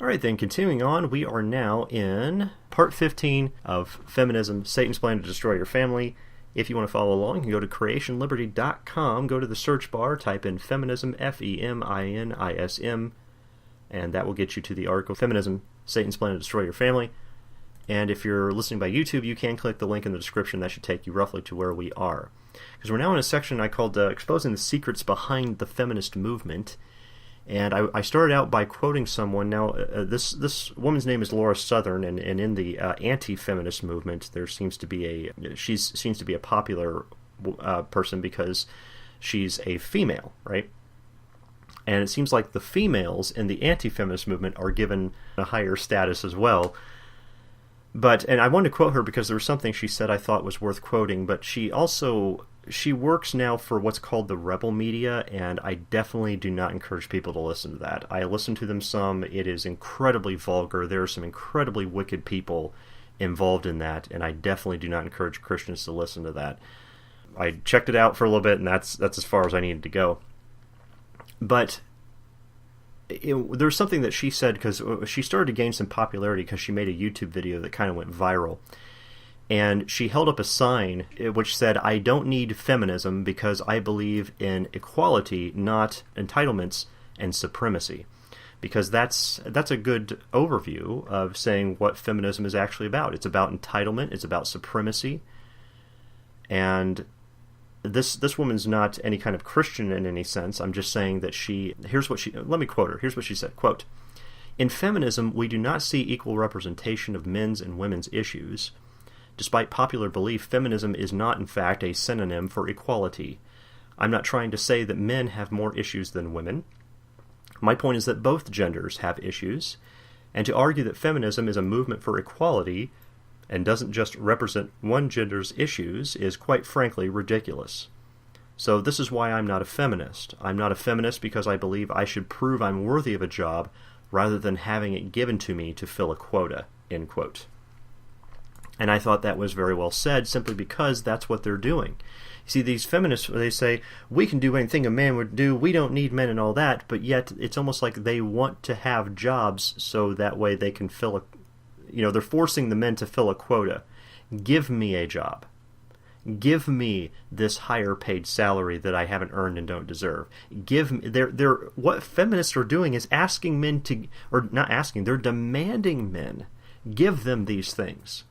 All right, then, continuing on, we are now in part 15 of Feminism, Satan's Plan to Destroy Your Family. If you want to follow along, you can go to creationliberty.com, go to the search bar, type in Feminism, Feminism, and that will get you to the article, Feminism, Satan's Plan to Destroy Your Family. And if you're listening by YouTube, you can click the link in the description. That should take you roughly to where we are. Because we're now in a section I called Exposing the Secrets Behind the Feminist Movement. And I started out by quoting someone. Now, this woman's name is Laura Southern, and in the anti-feminist movement, there seems to be a popular person because she's a female, right? And it seems like the females in the anti-feminist movement are given a higher status as well. And I wanted to quote her because there was something she said I thought was worth quoting, but she works now for what's called the rebel media, and I definitely do not encourage people to listen to that. I listen to them some. It is incredibly vulgar. There are some incredibly wicked people involved in that, and I definitely do not encourage Christians to listen to that. I checked it out for a little bit, and that's as far as I needed to go. But there's something that she said, because she started to gain some popularity because she made a YouTube video that kind of went viral. And she held up a sign which said, "I don't need feminism because I believe in equality, not entitlements and supremacy." Because that's a good overview of saying what feminism is actually about. It's about entitlement, it's about supremacy. And this woman's not any kind of Christian in any sense. I'm just saying that let me quote her. Here's what she said, quote, "In feminism, we do not see equal representation of men's and women's issues. Despite popular belief, feminism is not, in fact, a synonym for equality. I'm not trying to say that men have more issues than women. My point is that both genders have issues, and to argue that feminism is a movement for equality and doesn't just represent one gender's issues is, quite frankly, ridiculous. So this is why I'm not a feminist. I'm not a feminist because I believe I should prove I'm worthy of a job rather than having it given to me to fill a quota," end quote. And I thought that was very well said, simply because that's what they're doing. You see, these feminists, they say, we can do anything a man would do, we don't need men and all that, but yet it's almost like they want to have jobs so that way they can fill they're forcing the men to fill a quota. Give me a job. Give me this higher paid salary that I haven't earned and don't deserve. Give me, what feminists are doing is asking men to, or not asking, they're demanding men give them these things.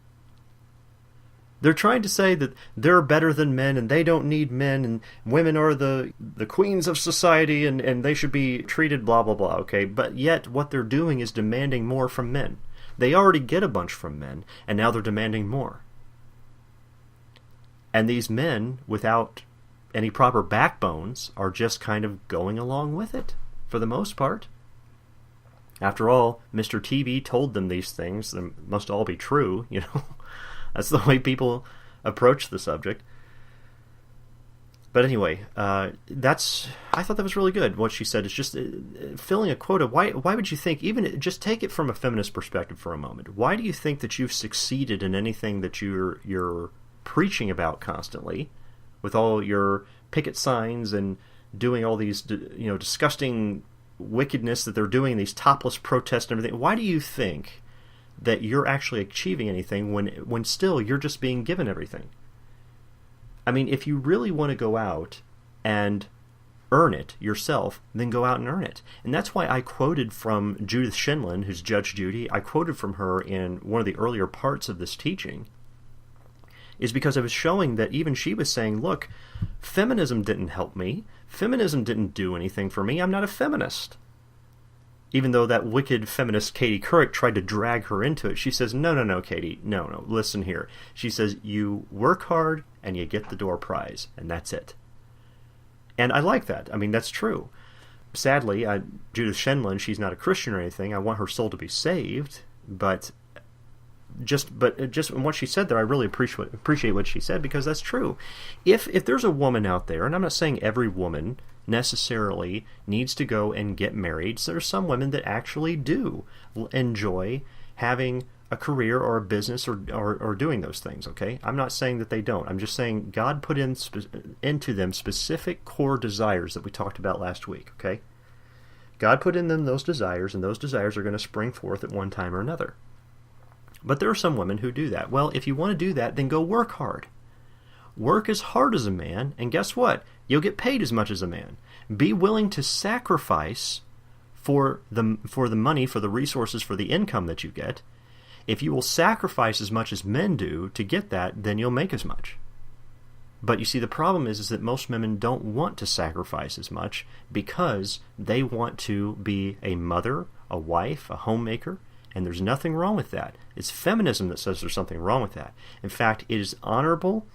They're trying to say that they're better than men and they don't need men and women are the queens of society and they should be treated blah, blah, blah, okay? But yet what they're doing is demanding more from men. They already get a bunch from men, and now they're demanding more. And these men, without any proper backbones, are just kind of going along with it, for the most part. After all, Mr. TV told them these things. They must all be true, That's the way people approach the subject. But anyway, I thought that was really good. What she said is just filling a quota. Why would you think, even just take it from a feminist perspective for a moment, why do you think that you've succeeded in anything that you're preaching about constantly, with all your picket signs and doing all these disgusting wickedness that they're doing, these topless protests and everything? Why do you think that you're actually achieving anything when still you're just being given everything? I mean, if you really want to go out and earn it yourself, then go out and earn it. And that's why I quoted from Judith Sheindlin, who's Judge Judy. I quoted from her in one of the earlier parts of this teaching, is because I was showing that even she was saying, look, feminism didn't help me. Feminism didn't do anything for me. I'm not a feminist. Even though that wicked feminist Katie Couric tried to drag her into it, she says, no, Katie, no, listen here. She says, you work hard and you get the door prize, and that's it. And I like that. I mean, that's true. Sadly, Judith Sheindlin, she's not a Christian or anything. I want her soul to be saved, but just in what she said there, I really appreciate what she said, because that's true. If there's a woman out there, and I'm not saying every woman necessarily needs to go and get married. So there's some women that actually do enjoy having a career or a business or doing those things, okay? I'm not saying that they don't. I'm just saying God put into them specific core desires that we talked about last week, okay? God put in them those desires, and those desires are going to spring forth at one time or another. But there are some women who do that. Well, if you want to do that, then go work hard. Work as hard as a man, and guess what? You'll get paid as much as a man. Be willing to sacrifice for the money, for the resources, for the income that you get. If you will sacrifice as much as men do to get that, then you'll make as much. But you see, the problem is that most women don't want to sacrifice as much because they want to be a mother, a wife, a homemaker, and there's nothing wrong with that. It's feminism that says there's something wrong with that. In fact, it is honorable,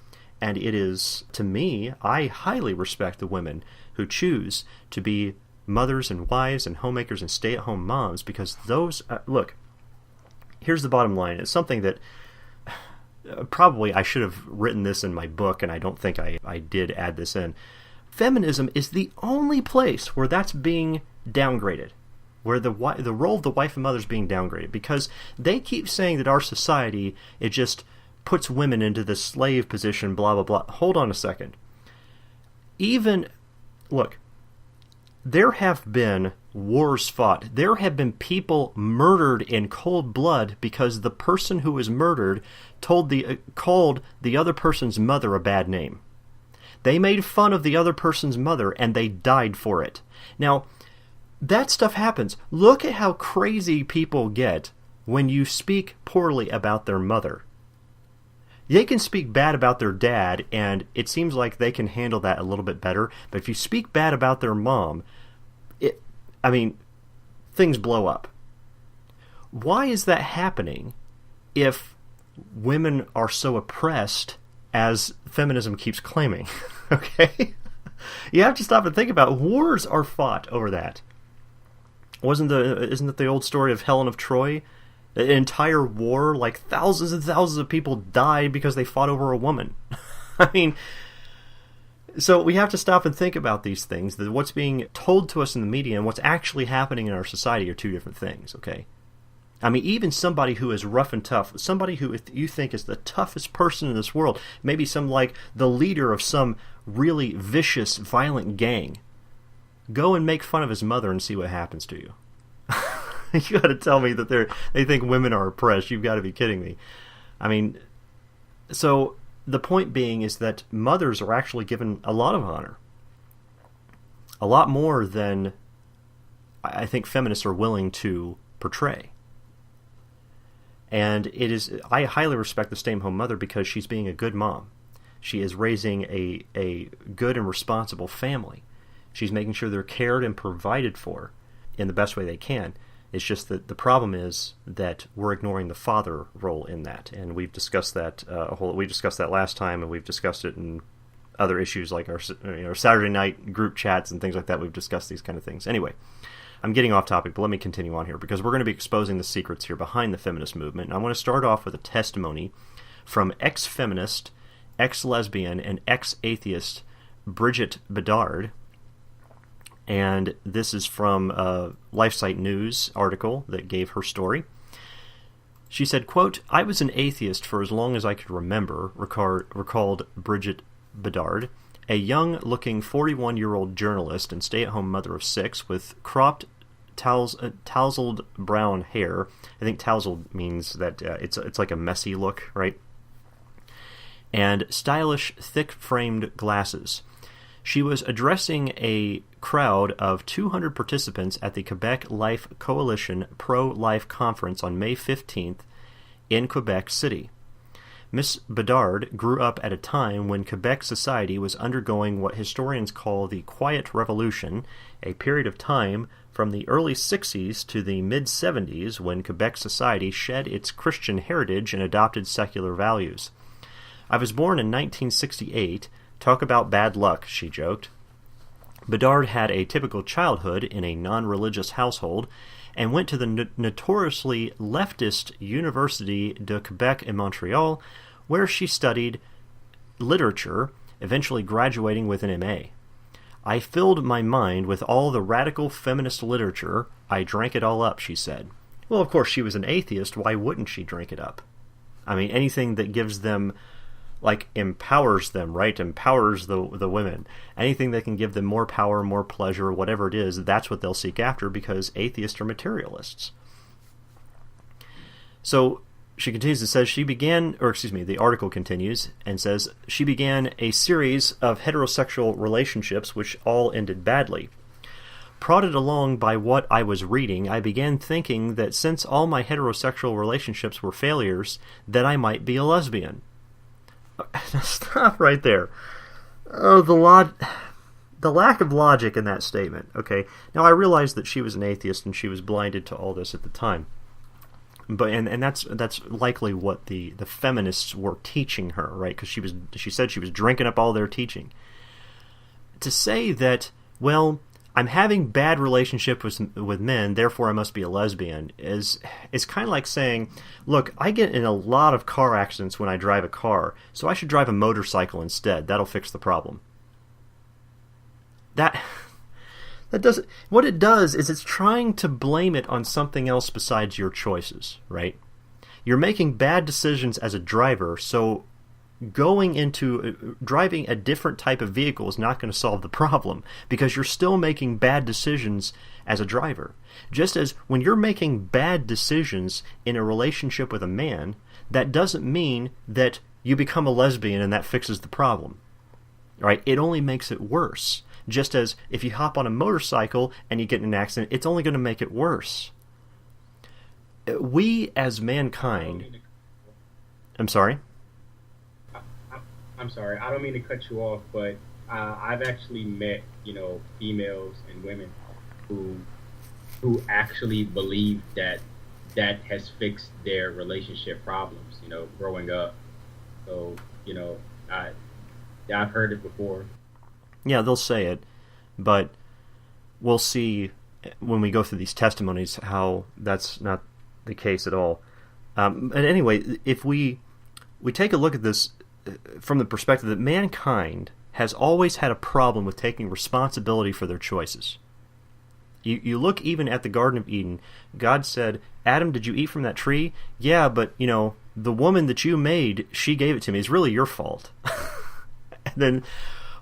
and it is, to me, I highly respect the women who choose to be mothers and wives and homemakers and stay-at-home moms, because those, look, here's the bottom line. It's something that probably I should have written this in my book, and I don't think I did add this in. Feminism is the only place where that's being downgraded, where the role of the wife and mother is being downgraded, because they keep saying that our society, it just puts women into this slave position, blah, blah, blah. Hold on a second. Look, there have been wars fought. There have been people murdered in cold blood because the person who was murdered called the other person's mother a bad name. They made fun of the other person's mother, and they died for it. Now, that stuff happens. Look at how crazy people get when you speak poorly about their mother. They can speak bad about their dad, and it seems like they can handle that a little bit better. But if you speak bad about their mom, things blow up. Why is that happening if women are so oppressed as feminism keeps claiming? Okay? You have to stop and think about it. Wars are fought over that. Isn't it the old story of Helen of Troy? An entire war, like thousands and thousands of people died because they fought over a woman. So we have to stop and think about these things, that what's being told to us in the media and what's actually happening in our society are two different things, okay? Even somebody who is rough and tough, somebody who you think is the toughest person in this world, maybe the leader of some really vicious, violent gang, go and make fun of his mother and see what happens to you. You got to tell me that they think women are oppressed. You've got to be kidding me. So the point being is that mothers are actually given a lot of honor. A lot more than I think feminists are willing to portray. And I highly respect the stay-at-home mother because she's being a good mom. She is raising a good and responsible family. She's making sure they're cared and provided for in the best way they can. It's just that the problem is that we're ignoring the father role in that, and we've discussed that we discussed that last time, and we've discussed it in other issues like our Saturday night group chats and things like that. We've discussed these kind of things. Anyway, I'm getting off topic, but let me continue on here because we're going to be exposing the secrets here behind the feminist movement. And I want to start off with a testimony from ex-feminist, ex-lesbian, and ex-atheist Bridget Bedard. And this is from a LifeSite News article that gave her story. She said, quote, "I was an atheist for as long as I could remember," recalled Bridget Bedard, a young-looking 41-year-old journalist and stay-at-home mother of 6 with cropped, tousled brown hair. I think tousled means that it's like a messy look, right? And stylish, thick-framed glasses. She was addressing a crowd of 200 participants at the Quebec Life Coalition Pro-Life Conference on May 15th in Quebec City. Miss Bedard grew up at a time when Quebec society was undergoing what historians call the Quiet Revolution, a period of time from the early 60s to the mid-70s when Quebec society shed its Christian heritage and adopted secular values. "I was born in 1968. Talk about bad luck," she joked. Bedard had a typical childhood in a non-religious household and went to the notoriously leftist Université de Québec in Montreal, where she studied literature, eventually graduating with an M.A. "I filled my mind with all the radical feminist literature. I drank it all up," she said. Well, of course, she was an atheist. Why wouldn't she drink it up? Anything that gives them like empowers them, right? Empowers the women. Anything that can give them more power, more pleasure, whatever it is, that's what they'll seek after, because atheists are materialists. So she continues and says the article continues and says, she began a series of heterosexual relationships which all ended badly. Prodded along by what I was reading, I began thinking that since all my heterosexual relationships were failures, that I might be a lesbian. Stop right there. Oh, the lack of logic in that statement. Okay, now I realize that she was an atheist and she was blinded to all this at the time. But and that's likely what the feminists were teaching her, right? Because she said she was drinking up all their teaching. To say that, well, I'm having bad relationships with men, therefore I must be a lesbian, is kind of like saying, look, I get in a lot of car accidents when I drive a car, so I should drive a motorcycle instead. That'll fix the problem. That doesn't. What it does is it's trying to blame it on something else besides your choices, right? You're making bad decisions as a driver, so going into driving a different type of vehicle is not going to solve the problem, because you're still making bad decisions as a driver. Just as when you're making bad decisions in a relationship with a man, that doesn't mean that you become a lesbian and that fixes the problem, right? It only makes it worse. Just as if you hop on a motorcycle and you get in an accident, it's only going to make it worse. We as mankind... I'm sorry? I'm sorry, I don't mean to cut you off, but I've actually met, females and women who actually believe that has fixed their relationship problems, growing up. So, I've heard it before. Yeah, they'll say it, but we'll see when we go through these testimonies how that's not the case at all. And anyway, if we take a look at this from the perspective that mankind has always had a problem with taking responsibility for their choices. You look even at the Garden of Eden. God said, Adam, did you eat from that tree? Yeah, but, the woman that you made, she gave it to me. It's really your fault. And then,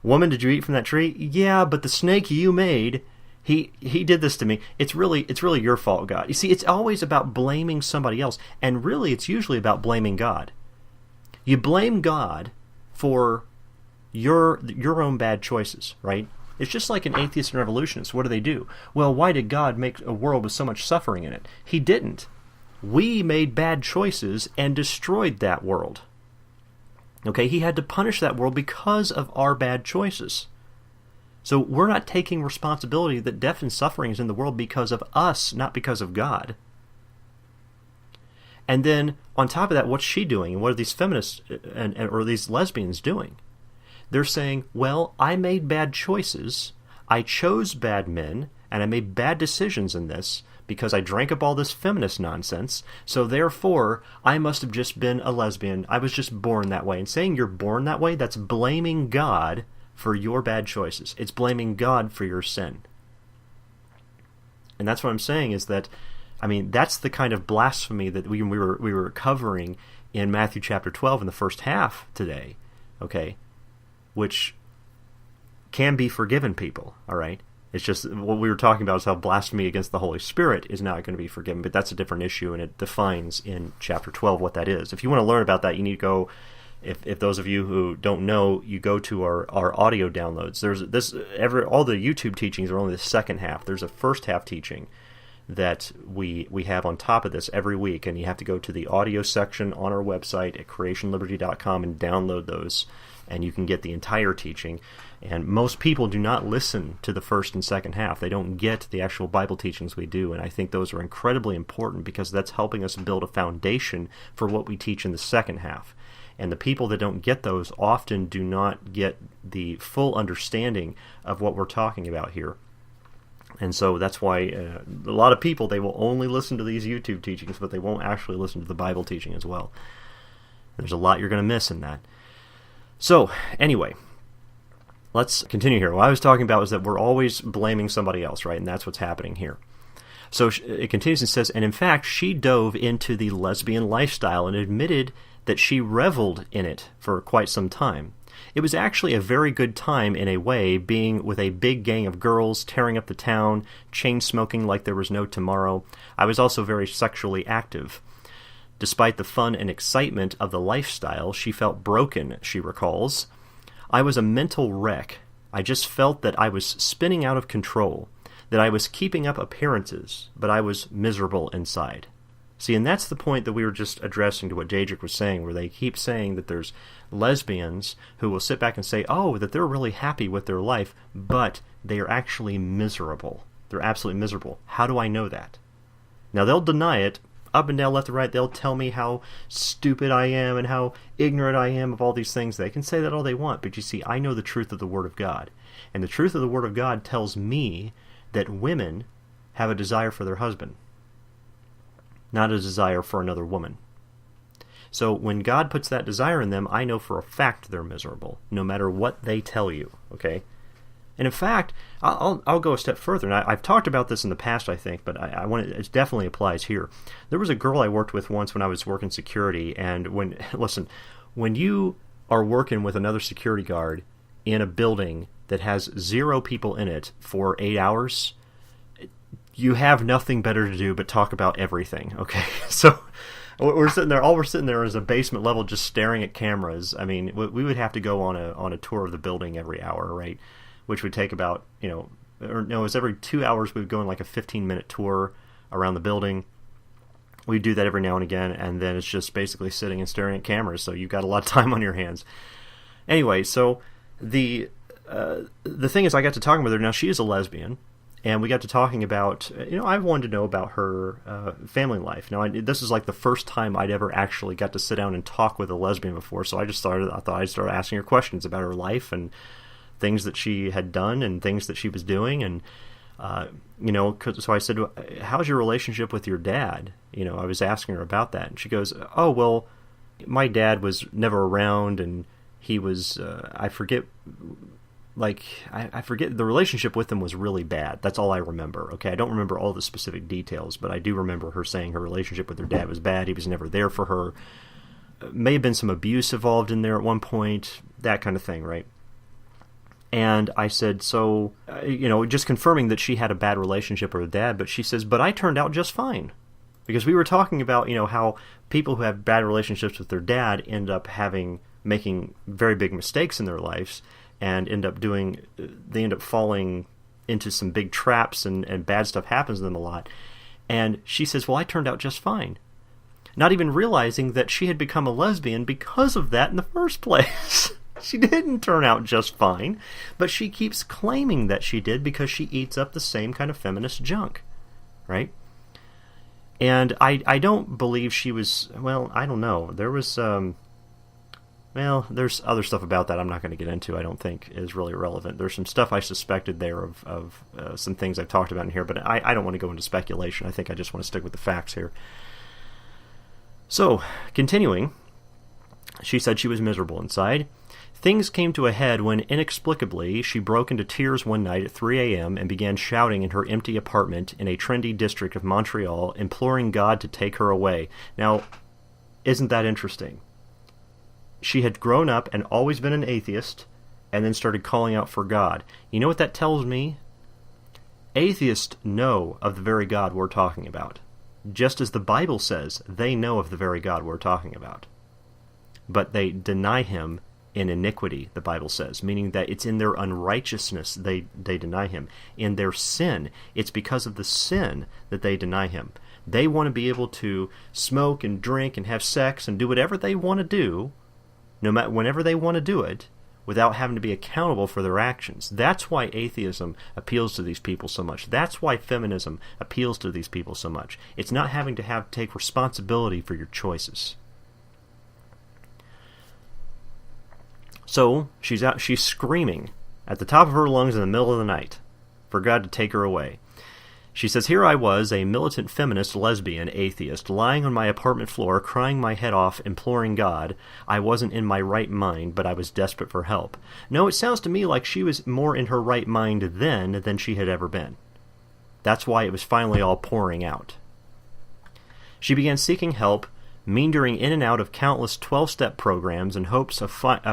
woman, did you eat from that tree? Yeah, but the snake you made, he did this to me. It's really your fault, God. You see, it's always about blaming somebody else, and really it's usually about blaming God. You blame God for your own bad choices, right? It's just like an atheist and revolutionist. What do? Well, why did God make a world with so much suffering in it? He didn't. We made bad choices and destroyed that world. Okay, he had to punish that world because of our bad choices. So we're not taking responsibility that death and suffering is in the world because of us, not because of God. And then, on top of that, what's she doing? And what are these feminists or these lesbians doing? They're saying, well, I made bad choices, I chose bad men, and I made bad decisions in this because I drank up all this feminist nonsense, so therefore, I must have just been a lesbian. I was just born that way. And saying you're born that way, that's blaming God for your bad choices. It's blaming God for your sin. And that's what I'm saying is that, that's the kind of blasphemy that we were covering in Matthew chapter 12 in the first half today, okay, which can be forgiven people, all right? It's just what we were talking about is how blasphemy against the Holy Spirit is not going to be forgiven, but that's a different issue, and it defines in chapter 12 what that is. If you want to learn about that, you need to go, if those of you who don't know, you go to our audio downloads. All the YouTube teachings are only the second half. There's a first half teaching that we have on top of this every week, and you have to go to the audio section on our website at creationliberty.com and download those, and you can get the entire teaching. And most people do not listen to the first and second half. They don't get the actual Bible teachings we do, and I think those are incredibly important because that's helping us build a foundation for what we teach in the second half. And the people that don't get those often do not get the full understanding of what we're talking about here. And so that's why a lot of people, they will only listen to these YouTube teachings, but they won't actually listen to the Bible teaching as well. There's a lot you're going to miss in that. So, anyway, let's continue here. What I was talking about was that we're always blaming somebody else, right? And that's what's happening here. So it continues and says, and in fact, she dove into the lesbian lifestyle and admitted that she reveled in it for quite some time. It was actually a very good time in a way, being with a big gang of girls, tearing up the town, chain-smoking like there was no tomorrow. I was also very sexually active. Despite the fun and excitement of the lifestyle, she felt broken, she recalls. I was a mental wreck. I just felt that I was spinning out of control, that I was keeping up appearances, but I was miserable inside. See, and that's the point that we were just addressing to what Jadric was saying, where they keep saying that there's lesbians who will sit back and say, oh, that they're really happy with their life, but they are actually miserable. They're absolutely miserable. How do I know that? Now, they'll deny it up and down, left and right. They'll tell me how stupid I am and how ignorant I am of all these things. They can say that all they want, but you see, I know the truth of the Word of God. And the truth of the Word of God tells me that women have a desire for their husband, not a desire for another woman. So when God puts that desire in them, I know for a fact they're miserable, no matter what they tell you, okay? And in fact, I'll go a step further, and I've talked about this in the past, I think, but I want it definitely applies here. There was a girl I worked with once when I was working security, and when you are working with another security guard in a building that has 0 people in it for 8 hours, you have nothing better to do but talk about everything, okay? So we're sitting there, all we're sitting there is a basement level just staring at cameras. I mean, we would have to go on a tour of the building every hour, right? Which would take about, it was every 2 hours we would go on like a 15-minute tour around the building. We'd do that every now and again, and then it's just basically sitting and staring at cameras, so you've got a lot of time on your hands. Anyway, so the thing is, I got to talking with her. Now, she is a lesbian, and we got to talking about, I wanted to know about her family life. Now, this is like the first time I'd ever actually got to sit down and talk with a lesbian before, so I thought I'd start asking her questions about her life and things that she had done and things that she was doing. And, so I said, how's your relationship with your dad? I was asking her about that. And she goes, oh, well, my dad was never around, and he was, I forget, the relationship with him was really bad. That's all I remember. Okay, I don't remember all the specific details, but I do remember her saying her relationship with her dad was bad. He was never there for her. May have been some abuse involved in there at one point, that kind of thing, right? And I said, so, just confirming that she had a bad relationship with her dad, but she says, but I turned out just fine. Because we were talking about, how people who have bad relationships with their dad end up making very big mistakes in their lives, and they end up falling into some big traps, and bad stuff happens to them a lot. And she says, well, I turned out just fine. Not even realizing that she had become a lesbian because of that in the first place. She didn't turn out just fine, but she keeps claiming that she did because she eats up the same kind of feminist junk, right? And I don't believe she was, well, I don't know. There was, there's other stuff about that I'm not going to get into, I don't think is really relevant. There's some stuff I suspected there of some things I've talked about in here, but I don't want to go into speculation. I think I just want to stick with the facts here. So, continuing, she said she was miserable inside. Things came to a head when, inexplicably, she broke into tears one night at 3 a.m. and began shouting in her empty apartment in a trendy district of Montreal, imploring God to take her away. Now, isn't that interesting? She had grown up and always been an atheist, and then started calling out for God. You know what that tells me? Atheists know of the very God we're talking about. Just as the Bible says, they know of the very God we're talking about. But they deny him in iniquity, the Bible says, meaning that it's in their unrighteousness they deny him. In their sin, it's because of the sin that they deny him. They want to be able to smoke and drink and have sex and do whatever they want to do, no matter whenever they want to do it, without having to be accountable for their actions. That's why atheism appeals to these people so much. That's why feminism appeals to these people so much. It's not having to take responsibility for your choices. So, she's screaming at the top of her lungs in the middle of the night for God to take her away. She says, here I was, a militant feminist, lesbian, atheist, lying on my apartment floor, crying my head off, imploring God. I wasn't in my right mind, but I was desperate for help. No, it sounds to me like she was more in her right mind then than she had ever been. That's why it was finally all pouring out. She began seeking help, meandering in and out of countless 12-step programs in hopes of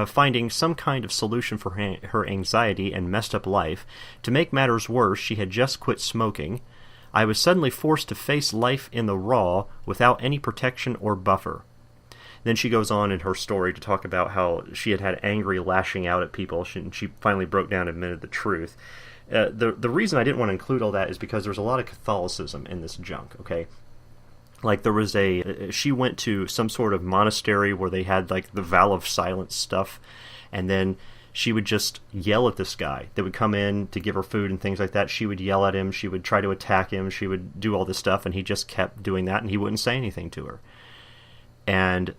finding some kind of solution for her anxiety and messed up life. To make matters worse, she had just quit smoking. I was suddenly forced to face life in the raw without any protection or buffer. Then she goes on in her story to talk about how she had angry lashing out at people. She finally broke down and admitted the truth. The reason I didn't want to include all that is because there's a lot of Catholicism in this junk, okay? Like she went to some sort of monastery where they had like the vow of silence stuff, and then she would just yell at this guy that would come in to give her food and things like that. She would yell at him, she would try to attack him, she would do all this stuff, and he just kept doing that, and he wouldn't say anything to her. And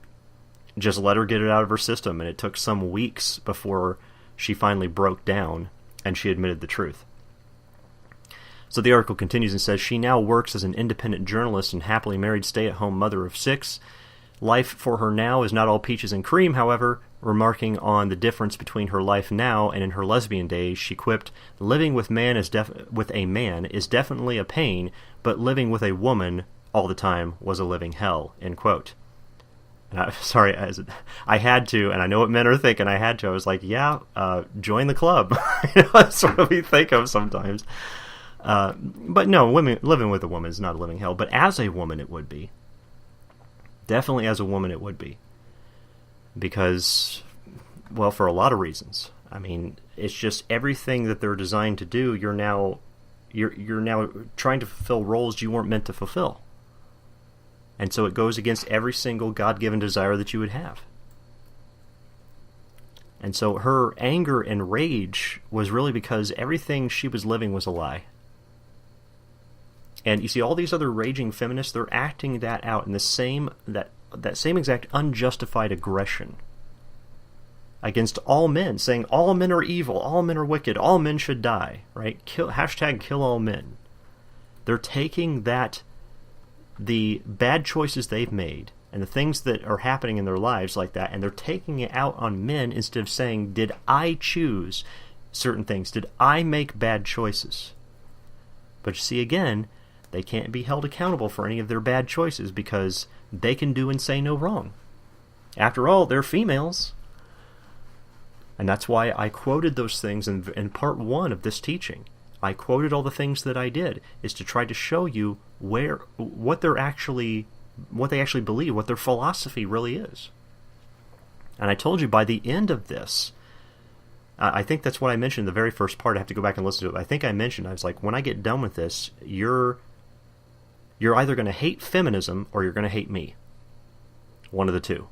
just let her get it out of her system, and it took some weeks before she finally broke down and she admitted the truth. So the article continues and says, she now works as an independent journalist and happily married stay-at-home mother of 6. Life for her now is not all peaches and cream, however. Remarking on the difference between her life now and in her lesbian days, she quipped, living with with a man is definitely a pain, but living with a woman all the time was a living hell, end quote. And I had to, and I know what men are thinking, I had to. I was like, yeah, join the club. That's what we think of sometimes. But no, living with a woman is not a living hell. But as a woman, it would be. Definitely as a woman, it would be. Because, well, for a lot of reasons. I mean, it's just everything that they're designed to do, you're now trying to fulfill roles you weren't meant to fulfill. And so it goes against every single God-given desire that you would have. And so her anger and rage was really because everything she was living was a lie. And you see, all these other raging feminists, they're acting that out in the same that same exact unjustified aggression against all men, saying all men are evil, all men are wicked, all men should die, right? Kill all men. They're taking the bad choices they've made and the things that are happening in their lives like that, and they're taking it out on men instead of saying, did I choose certain things? Did I make bad choices? But you see, again, they can't be held accountable for any of their bad choices because they can do and say no wrong. After all, they're females. And that's why I quoted those things in part 1 of this teaching. I quoted all the things that I did, is to try to show you what they actually believe, what their philosophy really is. And I told you by the end of this, I think that's what I mentioned in the very first part. I have to go back and listen to it. I think I mentioned, I was like, when I get done with this, you're either going to hate feminism or you're going to hate me. One of the two.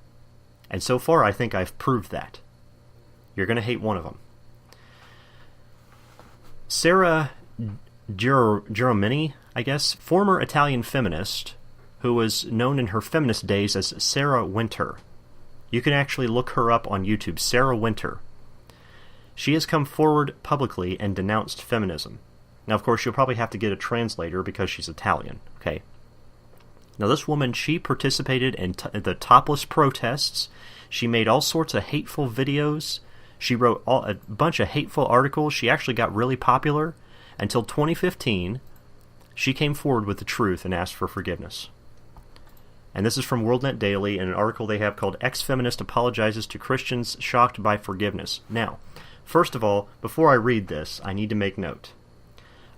And so far, I think I've proved that. You're going to hate one of them. Sarah Giromini, I guess, former Italian feminist, who was known in her feminist days as Sarah Winter. You can actually look her up on YouTube, Sarah Winter. She has come forward publicly and denounced feminism. Now, of course, you'll probably have to get a translator because she's Italian, okay? Now, this woman, she participated in the topless protests. She made all sorts of hateful videos. She wrote a bunch of hateful articles. She actually got really popular. Until 2015, she came forward with the truth and asked for forgiveness. And this is from WorldNet Daily in an article they have called Ex-Feminist Apologizes to Christians Shocked by Forgiveness. Now, first of all, before I read this, I need to make note.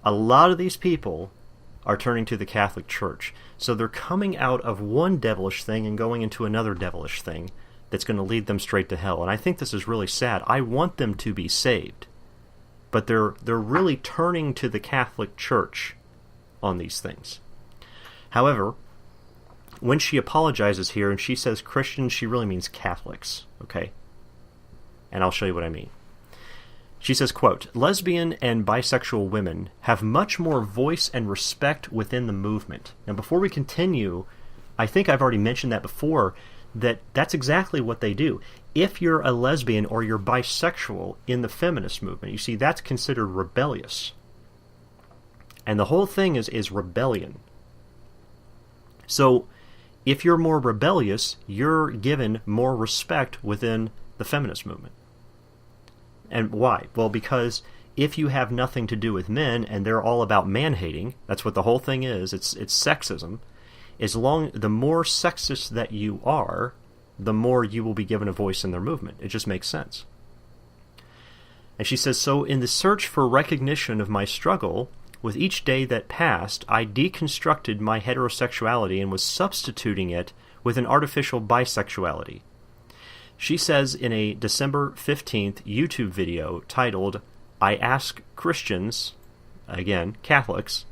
A lot of these people are turning to the Catholic Church. So they're coming out of one devilish thing and going into another devilish thing that's going to lead them straight to hell. And I think this is really sad. I want them to be saved. But they're really turning to the Catholic Church on these things. However, when she apologizes here and she says Christians, she really means Catholics, okay? And I'll show you what I mean. She says, quote, lesbian and bisexual women have much more voice and respect within the movement. Now, before we continue, I think I've already mentioned that before, that's exactly what they do. If you're a lesbian or you're bisexual in the feminist movement, you see, that's considered rebellious. And the whole thing is rebellion. So, if you're more rebellious, you're given more respect within the feminist movement. And why? Well, because if you have nothing to do with men and they're all about man-hating, that's what the whole thing is, it's sexism. The more sexist that you are, the more you will be given a voice in their movement. It just makes sense. And she says, so in the search for recognition of my struggle, with each day that passed, I deconstructed my heterosexuality and was substituting it with an artificial bisexuality. She says in a December 15th YouTube video titled, I Ask Christians, again, Catholics,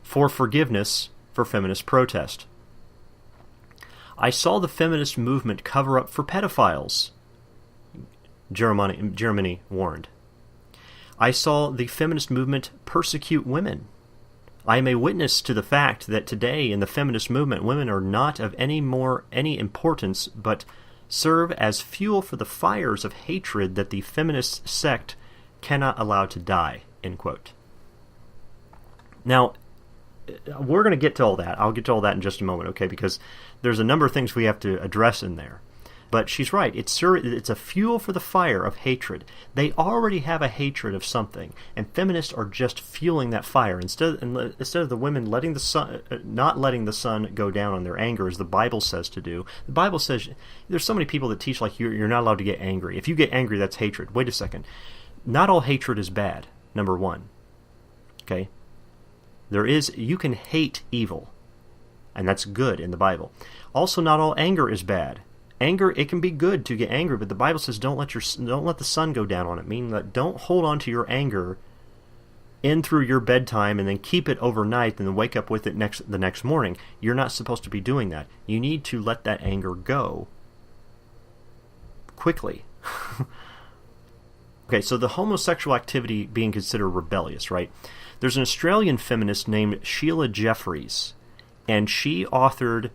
for forgiveness for feminist protest. I saw the feminist movement cover up for pedophiles, Germany warned. I saw the feminist movement persecute women. I am a witness to the fact that today in the feminist movement, women are not of any importance, but serve as fuel for the fires of hatred that the feminist sect cannot allow to die, end quote. Now, we're going to get to all that. I'll get to all that in just a moment, okay, because there's a number of things we have to address in there. But she's right. It's a fuel for the fire of hatred. They already have a hatred of something, and feminists are just fueling that fire. Instead of the women not letting the sun go down on their anger, as the Bible says to do. The Bible says there's so many people that teach like you're not allowed to get angry. If you get angry, that's hatred. Wait a second. Not all hatred is bad. Number one. Okay. You can hate evil, and that's good in the Bible. Also, not all anger is bad. Anger, it can be good to get angry, but the Bible says don't let the sun go down on it. Meaning that don't hold on to your anger in through your bedtime and then keep it overnight and then wake up with it the next morning. You're not supposed to be doing that. You need to let that anger go quickly. Okay, so the homosexual activity being considered rebellious, right? There's an Australian feminist named Sheila Jeffries, and she authors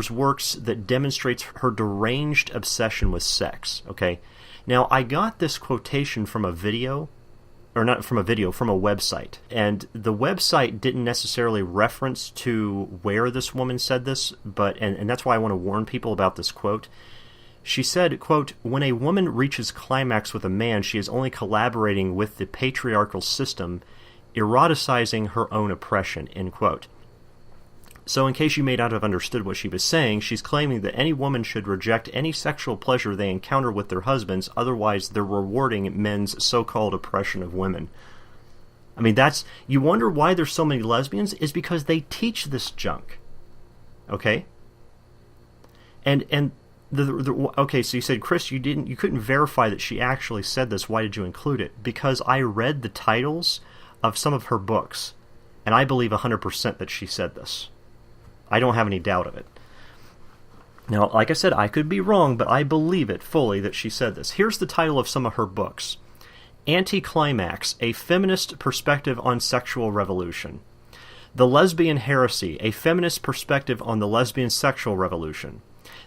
works that demonstrates her deranged obsession with sex, okay? Now, I got this quotation from a video, or not from a video, from a website. And the website didn't necessarily reference to where this woman said this, but and that's why I want to warn people about this quote. She said, quote, when a woman reaches climax with a man, she is only collaborating with the patriarchal system, eroticizing her own oppression, end quote. So in case you may not have understood what she was saying, she's claiming that any woman should reject any sexual pleasure they encounter with their husbands, otherwise they're rewarding men's so-called oppression of women. I mean, you wonder why there's so many lesbians, is because they teach this junk. Okay? Okay, so you said, Chris, you couldn't verify that she actually said this. Why did you include it? Because I read the titles of some of her books, and I believe 100% that she said this. I don't have any doubt of it. Now, like I said, I could be wrong, but I believe it fully that she said this. Here's the title of some of her books. Anti-Climax, A Feminist Perspective on Sexual Revolution. The Lesbian Heresy, A Feminist Perspective on the Lesbian Sexual Revolution.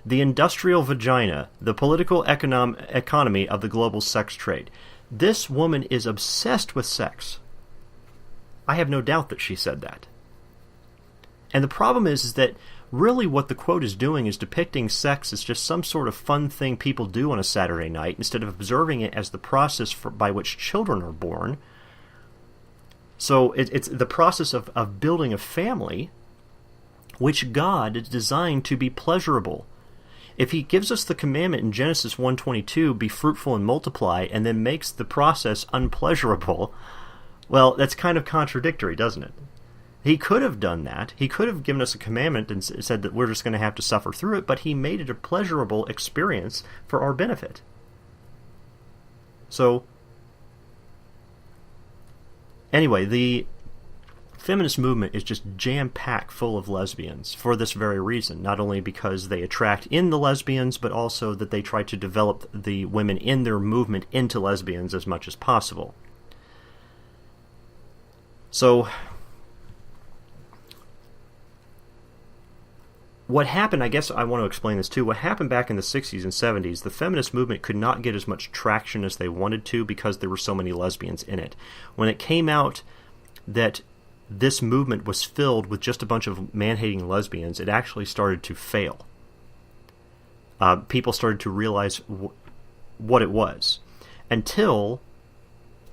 The Industrial Vagina, The Political Economy of the Global Sex Trade. This woman is obsessed with sex. I have no doubt that she said that. And the problem is that really what the quote is doing is depicting sex as just some sort of fun thing people do on a Saturday night instead of observing it as the process by which children are born. So it's the process of building a family, which God is designed to be pleasurable. If he gives us the commandment in Genesis 1:22, be fruitful and multiply, and then makes the process unpleasurable, well, that's kind of contradictory, doesn't it? He could have done that. He could have given us a commandment and said that we're just going to have to suffer through it, but he made it a pleasurable experience for our benefit. So, anyway, the feminist movement is just jam-packed full of lesbians for this very reason. Not only because they attract in the lesbians, but also that they try to develop the women in their movement into lesbians as much as possible. So, what happened, I guess I want to explain this too, what happened back in the 60s and 70s, the feminist movement could not get as much traction as they wanted to because there were so many lesbians in it. When it came out that this movement was filled with just a bunch of man-hating lesbians, it actually started to fail. People started to realize what it was. Until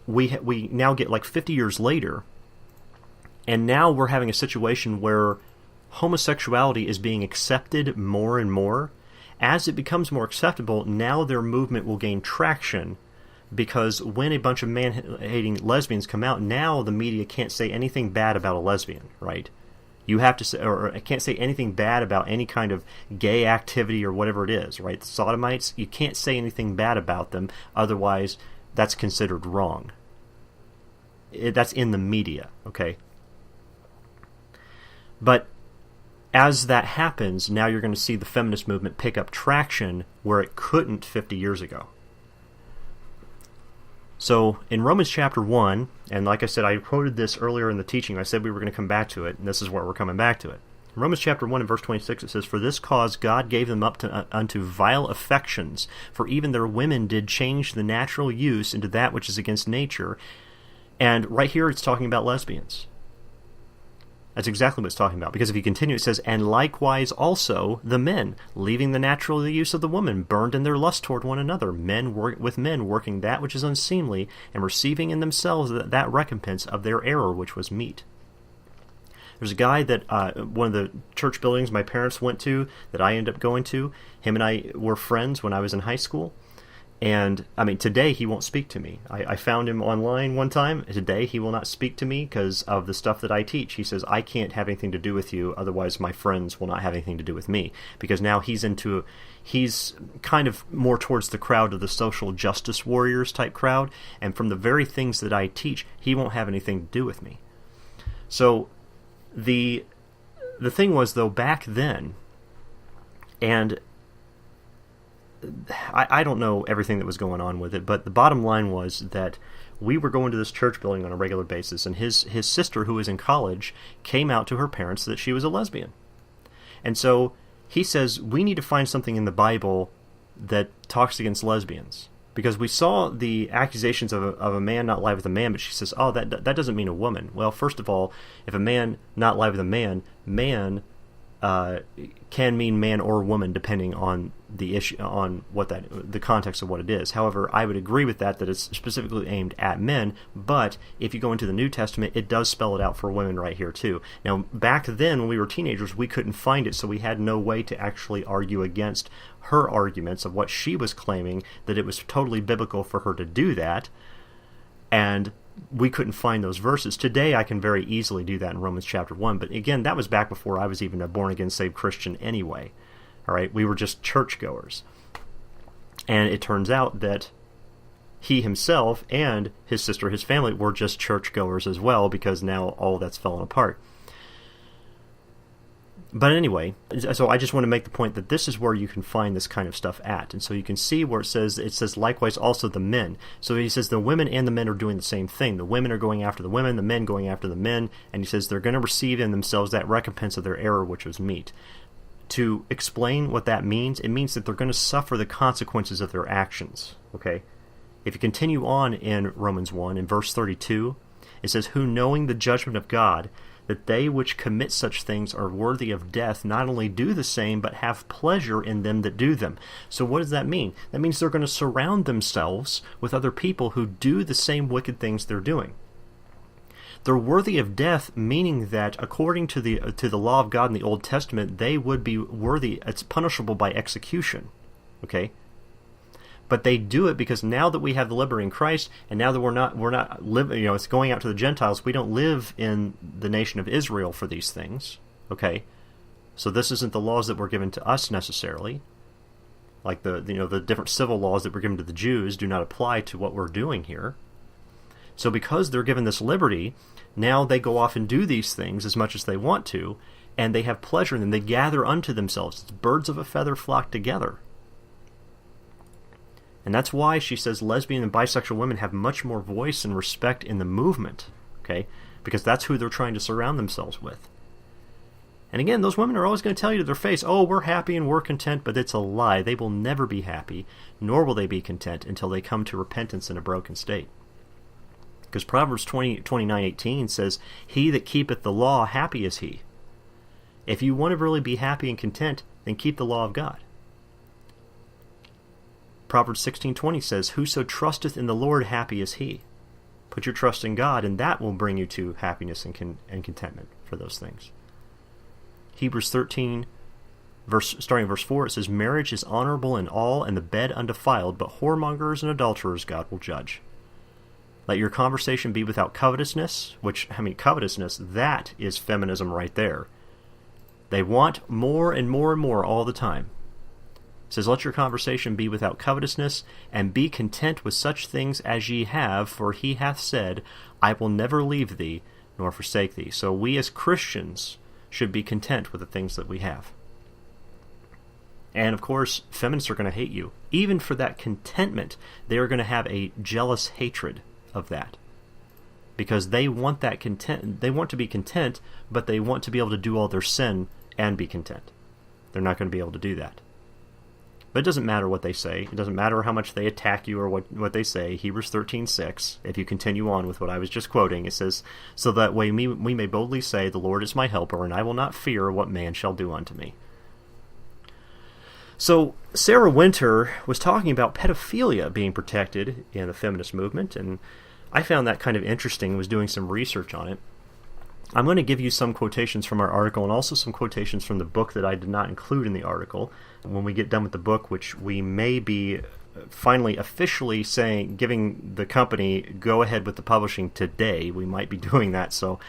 we now get, like 50 years later, And now we're having a situation where homosexuality is being accepted more and more. As it becomes more acceptable, now their movement will gain traction, because when a bunch of man-hating lesbians come out, now the media can't say anything bad about a lesbian, right? You have to say, or can't say anything bad about any kind of gay activity or whatever it is, right? The sodomites, you can't say anything bad about them, otherwise that's considered wrong. That's in the media, okay? But as that happens, now you're going to see the feminist movement pick up traction where it couldn't 50 years ago. So in Romans chapter 1, and like I said, I quoted this earlier in the teaching, I said we were going to come back to it, and this is where we're coming back to it. In Romans chapter 1 and verse 26, it says, "For this cause God gave them up unto vile affections, for even their women did change the natural use into that which is against nature." And right here it's talking about lesbians. That's exactly what it's talking about, because if you continue, it says, "And likewise also the men, leaving the natural use of the woman, burned in their lust toward one another, men with men working that which is unseemly, and receiving in themselves that recompense of their error which was meet." There's a guy that, one of the church buildings my parents went to, that I ended up going to, him and I were friends when I was in high school. And, I mean, today he won't speak to me. I found him online one time. Today he will not speak to me because of the stuff that I teach. He says, "I can't have anything to do with you, otherwise my friends will not have anything to do with me." Because now he's kind of more towards the crowd of the social justice warriors type crowd. And from the very things that I teach, he won't have anything to do with me. So the thing was, though, back then, and I don't know everything that was going on with it, but the bottom line was that we were going to this church building on a regular basis, and his sister, who was in college, came out to her parents that she was a lesbian. And so he says, we need to find something in the Bible that talks against lesbians. Because we saw the accusations of a man not lie with a man, but she says, oh, that doesn't mean a woman. Well, first of all, if a man not lie with a man, can mean man or woman depending on the issue, on the context of what it is. However, I would agree with that it's specifically aimed at men, but if you go into the New Testament, it does spell it out for women right here too. Now, back then when we were teenagers, we couldn't find it, so we had no way to actually argue against her arguments of what she was claiming, that it was totally biblical for her to do that, and we couldn't find those verses. Today I can very easily do that in Romans chapter 1, but again, that was back before I was even a born-again saved Christian anyway. All right, we were just churchgoers. And it turns out that he himself and his sister, his family, were just churchgoers as well, because now all that's fallen apart. But anyway, so I just want to make the point that this is where you can find this kind of stuff at. And so you can see where it says likewise also the men. So he says the women and the men are doing the same thing. The women are going after the women, the men going after the men, and he says they're going to receive in themselves that recompense of their error, which was meet. To explain what that means, it means that they're going to suffer the consequences of their actions. Okay? If you continue on in Romans 1, in verse 32, it says, "Who knowing the judgment of God, that they which commit such things are worthy of death, not only do the same, but have pleasure in them that do them." So what does that mean? That means they're going to surround themselves with other people who do the same wicked things they're doing. They're worthy of death, meaning that according to the law of God in the Old Testament, they would be worthy, it's punishable by execution. Okay? But they do it because now that we have the liberty in Christ, and now that we're not living, it's going out to the Gentiles. We don't live in the nation of Israel for these things. Okay, so this isn't the laws that were given to us necessarily. Like the different civil laws that were given to the Jews do not apply to what we're doing here. So because they're given this liberty, now they go off and do these things as much as they want to, and they have pleasure in them. They gather unto themselves. It's birds of a feather flock together. And that's why she says lesbian and bisexual women have much more voice and respect in the movement, okay? Because that's who they're trying to surround themselves with. And again, those women are always going to tell you to their face, oh, we're happy and we're content, but it's a lie. They will never be happy, nor will they be content until they come to repentance in a broken state. Because Proverbs 29:18 says, "He that keepeth the law, happy is he." If you want to really be happy and content, then keep the law of God. Proverbs 16:20 says, "Whoso trusteth in the Lord, happy is he." Put your trust in God, and that will bring you to happiness and contentment for those things. Hebrews 13, starting verse 4, it says, "Marriage is honorable in all, and the bed undefiled, but whoremongers and adulterers God will judge. Let your conversation be without covetousness," covetousness, that is feminism right there. They want more and more and more all the time. It says, "Let your conversation be without covetousness, and be content with such things as ye have, for he hath said, I will never leave thee, nor forsake thee." So we as Christians should be content with the things that we have. And of course, feminists are going to hate you. Even for that contentment, they are going to have a jealous hatred of that. Because they want that content, they want to be content, but they want to be able to do all their sin and be content. They're not going to be able to do that. But it doesn't matter what they say. It doesn't matter how much they attack you or what they say. Hebrews 13:6, if you continue on with what I was just quoting, it says, "So that way we may boldly say, the Lord is my helper, and I will not fear what man shall do unto me." So Sarah Winter was talking about pedophilia being protected in the feminist movement, and I found that kind of interesting, was doing some research on it. I'm going to give you some quotations from our article and also some quotations from the book that I did not include in the article. When we get done with the book, which we may be finally officially giving the company go ahead with the publishing today, we might be doing that, so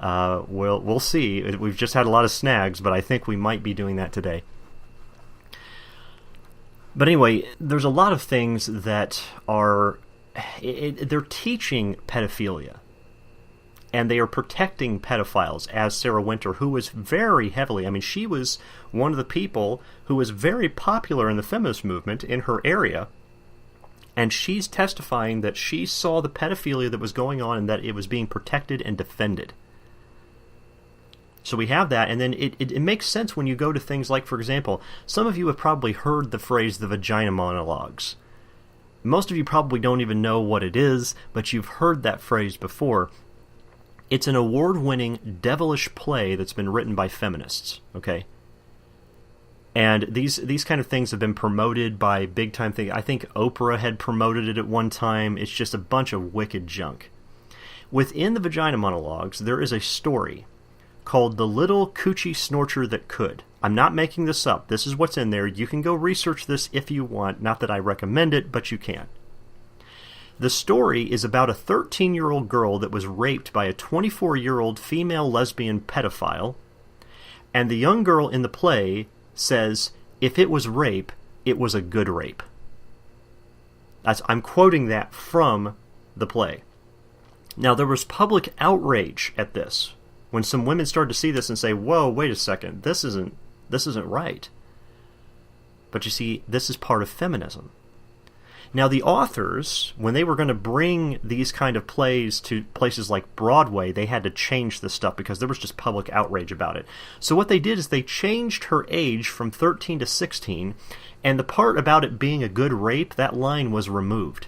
we'll see. We've just had a lot of snags, but I think we might be doing that today. But anyway, there's a lot of things that are... they're teaching pedophilia. And they are protecting pedophiles, as Sarah Winter, who was very heavily... she was one of the people who was very popular in the feminist movement in her area. And she's testifying that she saw the pedophilia that was going on and that it was being protected and defended. So we have that, and then it makes sense when you go to things like, for example, some of you have probably heard the phrase the vagina monologues. Most of you probably don't even know what it is, but you've heard that phrase before. It's an award-winning, devilish play that's been written by feminists, okay? And these kind of things have been promoted by big-time things. I think Oprah had promoted it at one time. It's just a bunch of wicked junk. Within the vagina monologues, there is a story called The Little Coochie Snorcher That Could. I'm not making this up. This is what's in there. You can go research this if you want. Not that I recommend it, but you can. The story is about a 13-year-old girl that was raped by a 24-year-old female lesbian pedophile, and the young girl in the play says, if it was rape, it was a good rape. I'm quoting that from the play. Now, there was public outrage at this, when some women started to see this and say, whoa, wait a second, this isn't right. But you see, this is part of feminism. Now, the authors, when they were going to bring these kind of plays to places like Broadway, they had to change the stuff because there was just public outrage about it. So what they did is they changed her age from 13 to 16, and the part about it being a good rape, that line was removed.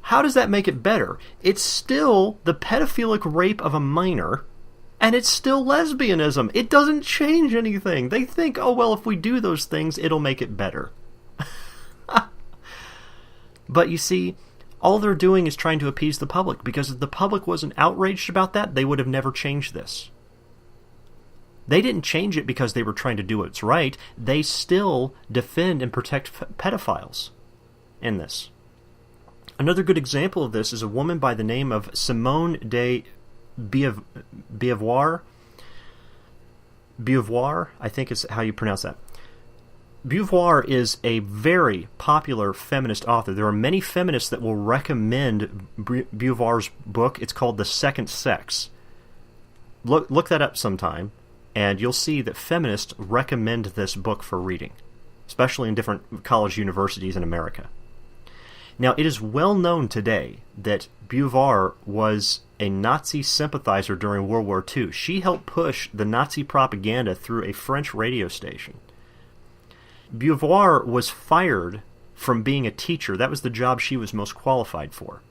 How does that make it better? It's still the pedophilic rape of a minor, and it's still lesbianism. It doesn't change anything. They think, oh, well, if we do those things, it'll make it better. But you see, all they're doing is trying to appease the public, because if the public wasn't outraged about that, they would have never changed this. They didn't change it because they were trying to do what's right. They still defend and protect pedophiles in this. Another good example of this is a woman by the name of Simone de Beauvoir. Beauvoir, I think is how you pronounce that. Beauvoir is a very popular feminist author. There are many feminists that will recommend Beauvoir's book. It's called The Second Sex. Look that up sometime, and you'll see that feminists recommend this book for reading, especially in different college universities in America. Now, it is well known today that Beauvoir was a Nazi sympathizer during World War II. She helped push the Nazi propaganda through a French radio station. Beauvoir was fired from being a teacher. That was the job she was most qualified for.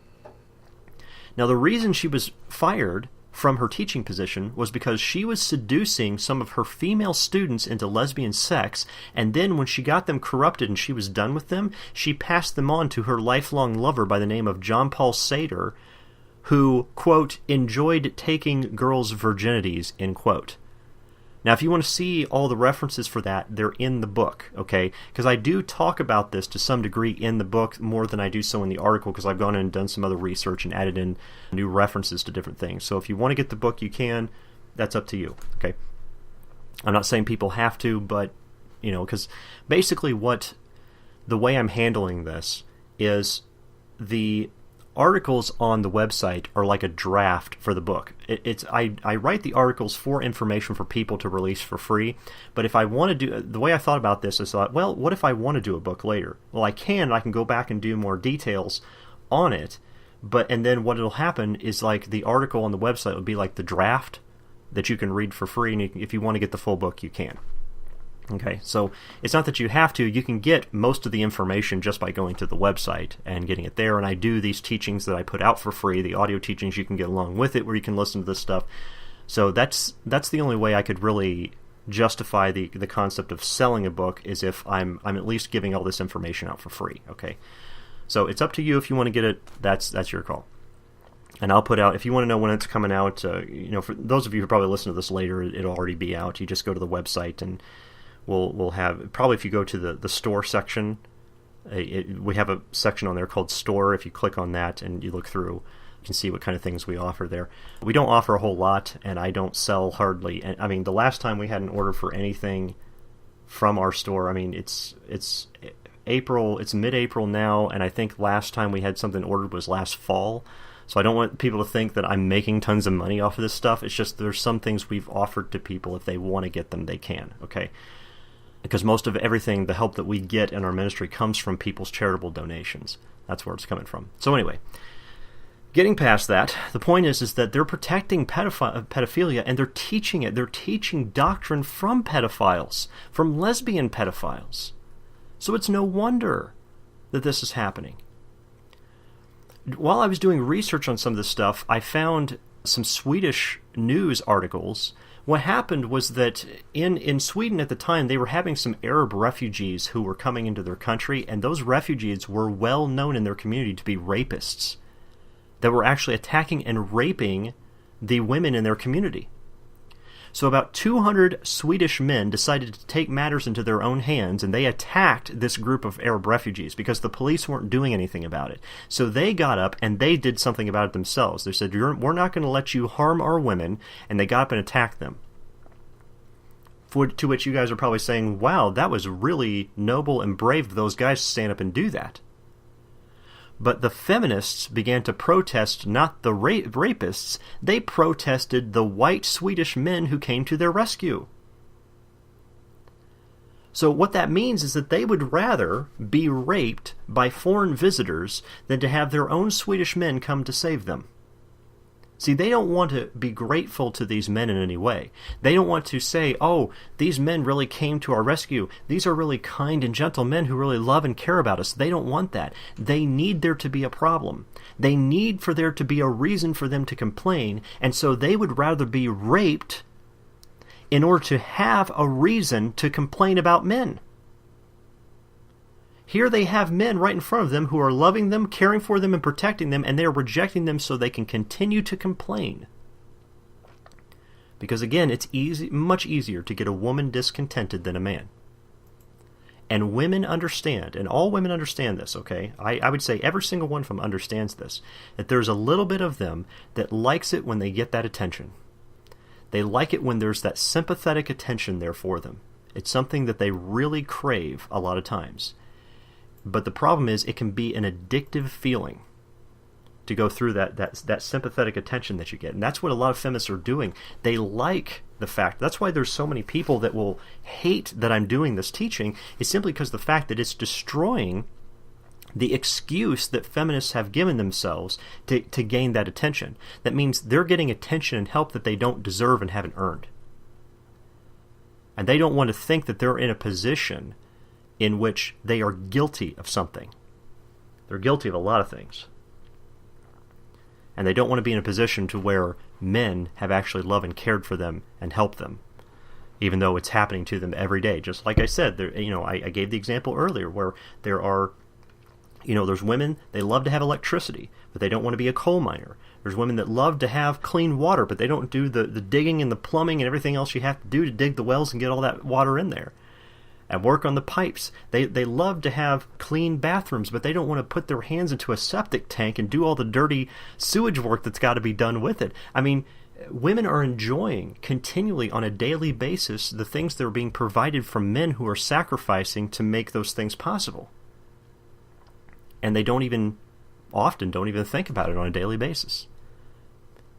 Now, the reason she was fired from her teaching position was because she was seducing some of her female students into lesbian sex, and then when she got them corrupted and she was done with them, she passed them on to her lifelong lover by the name of John Paul Sartre, who, quote, enjoyed taking girls' virginities, end quote. Now, if you want to see all the references for that, they're in the book, okay? Because I do talk about this to some degree in the book more than I do so in the article, because I've gone in and done some other research and added in new references to different things. So if you want to get the book, you can. That's up to you, okay? I'm not saying people have to, but, you know, because basically the way I'm handling this is the articles on the website are like a draft for the book. I write the articles for information for people to release for free, but if I want to do, the way I thought about this is thought, well, what if I want to do a book later? Well, I can go back and do more details on it, and then what will happen is like the article on the website will be like the draft that you can read for free, and if you want to get the full book, you can. Okay, so it's not that you have to. You can get most of the information just by going to the website and getting it there. And I do these teachings that I put out for free, the audio teachings you can get along with it, where you can listen to this stuff. So that's the only way I could really justify the concept of selling a book, is if I'm at least giving all this information out for free. Okay, so it's up to you if you want to get it. That's your call. And I'll put out, if you want to know when it's coming out, you know, for those of you who probably listen to this later, it'll already be out. You just go to the website and we'll have, probably if you go to the store section, we have a section on there called Store. If you click on that and you look through, you can see what kind of things we offer there. We don't offer a whole lot, and I don't sell hardly. And I mean, the last time we had an order for anything from our store, I mean, it's April, it's mid-April now, and I think last time we had something ordered was last fall. So I don't want people to think that I'm making tons of money off of this stuff. It's just there's some things we've offered to people. If they want to get them, they can, okay? Because most of everything, the help that we get in our ministry, comes from people's charitable donations. That's where it's coming from. So anyway, getting past that, the point is that they're protecting pedophilia, and they're teaching it. They're teaching doctrine from pedophiles, from lesbian pedophiles. So it's no wonder that this is happening. While I was doing research on some of this stuff, I found some Swedish news articles. What happened was that in Sweden at the time, they were having some Arab refugees who were coming into their country, and those refugees were well known in their community to be rapists that were actually attacking and raping the women in their community. So about 200 Swedish men decided to take matters into their own hands, and they attacked this group of Arab refugees because the police weren't doing anything about it. So they got up and they did something about it themselves. They said, we're not going to let you harm our women, and they got up and attacked them. To which you guys are probably saying, wow, that was really noble and brave of those guys to stand up and do that. But the feminists began to protest not the rapists, they protested the white Swedish men who came to their rescue. So what that means is that they would rather be raped by foreign visitors than to have their own Swedish men come to save them. See, they don't want to be grateful to these men in any way. They don't want to say, oh, these men really came to our rescue. These are really kind and gentle men who really love and care about us. They don't want that. They need there to be a problem. They need for there to be a reason for them to complain, and so they would rather be raped in order to have a reason to complain about men. Here they have men right in front of them who are loving them, caring for them, and protecting them, and they are rejecting them so they can continue to complain. Because again, it's much easier to get a woman discontented than a man. And women understand, and all women understand this, okay? I would say every single one of them understands this, that there's a little bit of them that likes it when they get that attention. They like it when there's that sympathetic attention there for them. It's something that they really crave a lot of times. But the problem is it can be an addictive feeling to go through that sympathetic attention that you get. And that's what a lot of feminists are doing. They like the fact. That's why there's so many people that will hate that I'm doing this teaching, is simply because of the fact that it's destroying the excuse that feminists have given themselves to gain that attention. That means they're getting attention and help that they don't deserve and haven't earned. And they don't want to think that they're in a position in which they are guilty of something. They're guilty of a lot of things. And they don't want to be in a position to where men have actually loved and cared for them and helped them, even though it's happening to them every day. Just like I said, there, I gave the example earlier where there are, there's women, they love to have electricity, but they don't want to be a coal miner. There's women that love to have clean water, but they don't do the digging and the plumbing and everything else you have to do to dig the wells and get all that water in there. And work on the pipes. They love to have clean bathrooms, but they don't want to put their hands into a septic tank and do all the dirty sewage work that's got to be done with it. I mean, women are enjoying continually on a daily basis the things that are being provided from men who are sacrificing to make those things possible. And they often don't even think about it on a daily basis.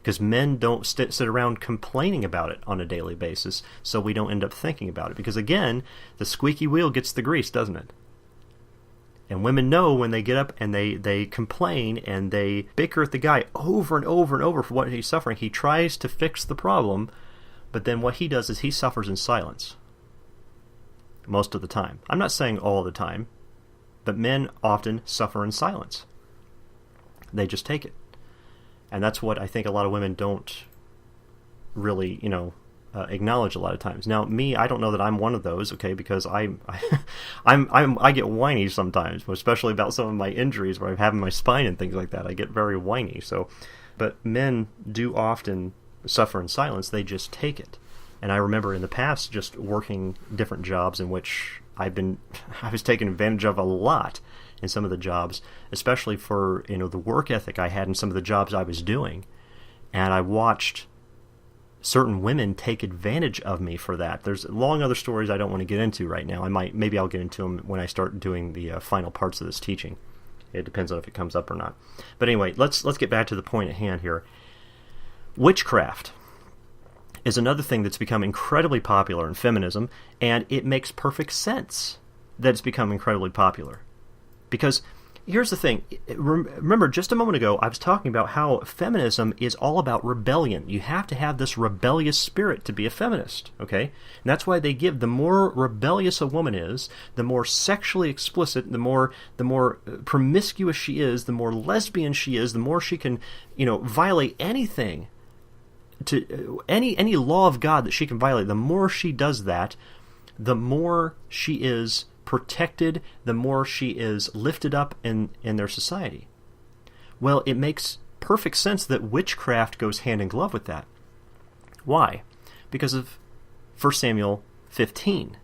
Because men don't sit around complaining about it on a daily basis, so we don't end up thinking about it. Because again, the squeaky wheel gets the grease, doesn't it? And women know when they get up and they complain and they bicker at the guy over and over and over for what he's suffering. He tries to fix the problem, but then what he does is he suffers in silence. Most of the time. I'm not saying all the time, but men often suffer in silence. They just take it. And that's what I think a lot of women don't really, acknowledge a lot of times. Now, me, I don't know that I'm one of those, okay, because I get whiny sometimes, especially about some of my injuries where I have in my spine and things like that. I get very whiny. So, but men do often suffer in silence. They just take it. And I remember in the past just working different jobs in which I was taken advantage of a lot in some of the jobs, especially for the work ethic I had in some of the jobs I was doing, and I watched certain women take advantage of me for that. There's long other stories I don't want to get into right now. Maybe I'll get into them when I start doing the final parts of this teaching. It depends on if it comes up or not. But anyway, let's get back to the point at hand here. Witchcraft is another thing that's become incredibly popular in feminism, and it makes perfect sense that it's become incredibly popular. Because here's the thing. Remember, just a moment ago, I was talking about how feminism is all about rebellion. You have to have this rebellious spirit to be a feminist, okay? And that's why they give, the more rebellious a woman is, the more sexually explicit, the more promiscuous she is, the more lesbian she is, the more she can, violate anything, to any law of God that she can violate. The more she does that, the more she is protected, the more she is lifted up in their society. Well, it makes perfect sense that witchcraft goes hand in glove with that. Why? Because of 1 Samuel 15.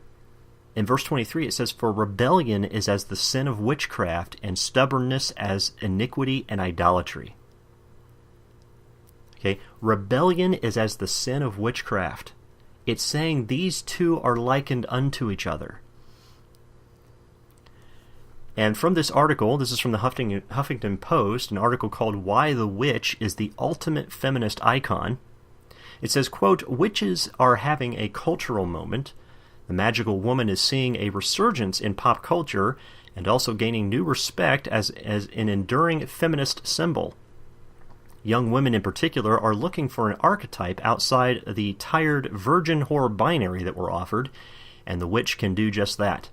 In verse 23 it says, "For rebellion is as the sin of witchcraft, and stubbornness as iniquity and idolatry." Okay, rebellion is as the sin of witchcraft. It's saying these two are likened unto each other. And from this article, this is from the Huffington Post, an article called "Why the Witch is the Ultimate Feminist Icon." It says, quote, "Witches are having a cultural moment. The magical woman is seeing a resurgence in pop culture and also gaining new respect as an enduring feminist symbol. Young women in particular are looking for an archetype outside the tired virgin whore binary that we're offered, and the witch can do just that."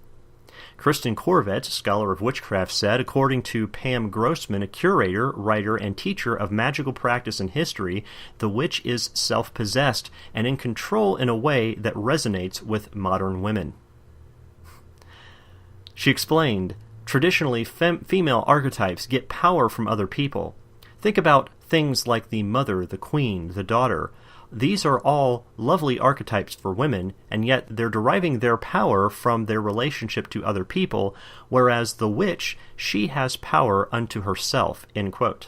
Kristen Corvett, scholar of witchcraft, said, according to Pam Grossman, a curator, writer, and teacher of magical practice and history, the witch is self-possessed and in control in a way that resonates with modern women. She explained, traditionally, female archetypes get power from other people. Think about things like the mother, the queen, the daughter. These are all lovely archetypes for women, and yet they're deriving their power from their relationship to other people, whereas the witch, she has power unto herself, end quote.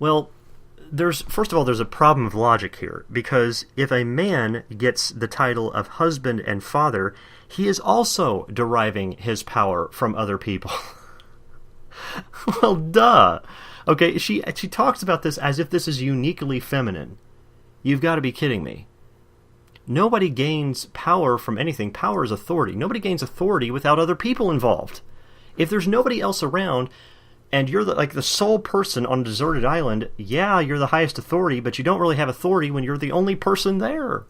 Well, first of all, there's a problem of logic here, because if a man gets the title of husband and father, he is also deriving his power from other people. Well, duh. Okay, she talks about this as if this is uniquely feminine. You've got to be kidding me. Nobody gains power from anything. Power is authority. Nobody gains authority without other people involved. If there's nobody else around, and you're the sole person on a deserted island, yeah, you're the highest authority, but you don't really have authority when you're the only person there.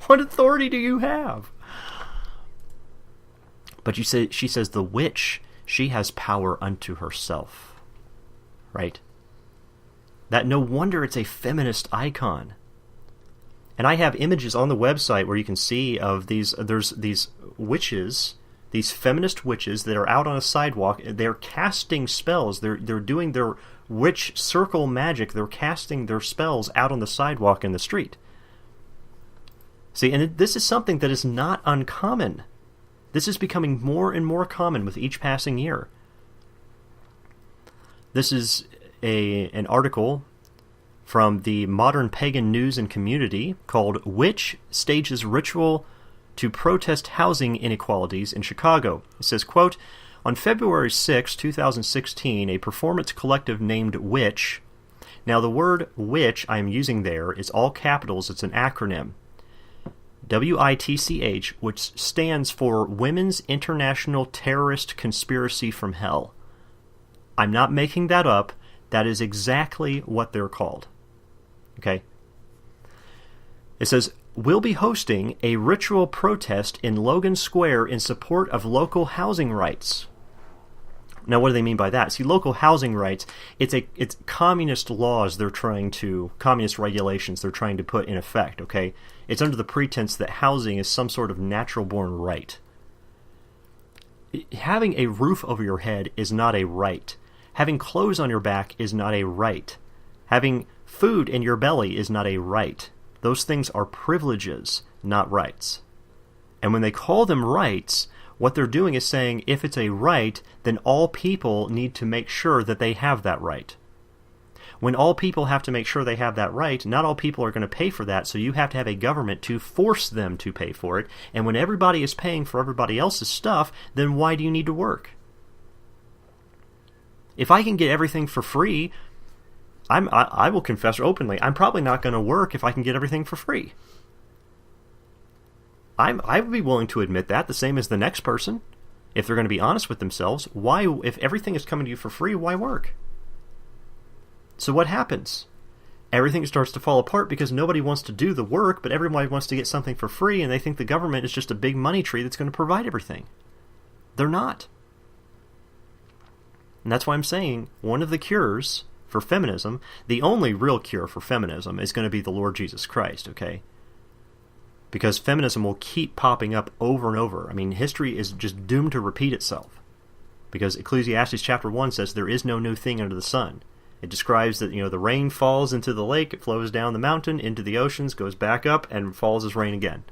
What authority do you have? But she says the witch, she has power unto herself. Right? That no wonder it's a feminist icon. And I have images on the website where you can see of there's these witches, these feminist witches that are out on a sidewalk. They're casting spells. They're doing their witch circle magic. They're casting their spells out on the sidewalk in the street. See, and this is something that is not uncommon. This is becoming more and more common with each passing year. This is an article from the Modern Pagan News and Community called "Witch Stages Ritual to Protest Housing Inequalities in Chicago." It says, quote, "On February 6, 2016, a performance collective named Witch." Now the word witch I am using there is all capitals. It's an acronym. WITCH, which stands for Women's International Terrorist Conspiracy from Hell. I'm not making that up. That is exactly what they're called. Okay? It says, "We'll be hosting a ritual protest in Logan Square in support of local housing rights." Now, what do they mean by that? See, local housing rights, it's communist laws communist regulations they're trying to put in effect, okay? It's under the pretense that housing is some sort of natural-born right. Having a roof over your head is not a right. Having clothes on your back is not a right. Having food in your belly is not a right. Those things are privileges, not rights. And when they call them rights, what they're doing is saying if it's a right, then all people need to make sure that they have that right. When all people have to make sure they have that right, not all people are going to pay for that, so you have to have a government to force them to pay for it. And when everybody is paying for everybody else's stuff, then why do you need to work? If I can get everything for free, I will confess openly, I'm probably not going to work if I can get everything for free. I would be willing to admit that, the same as the next person. If they're going to be honest with themselves, why, if everything is coming to you for free, why work? So what happens? Everything starts to fall apart because nobody wants to do the work, but everybody wants to get something for free, and they think the government is just a big money tree that's going to provide everything. They're not. And that's why I'm saying one of the cures for feminism, the only real cure for feminism, is going to be the Lord Jesus Christ, okay? Because feminism will keep popping up over and over. I mean, history is just doomed to repeat itself. Because Ecclesiastes chapter 1 says there is no new thing under the sun. It describes that, the rain falls into the lake, it flows down the mountain, into the oceans, goes back up, and falls as rain again.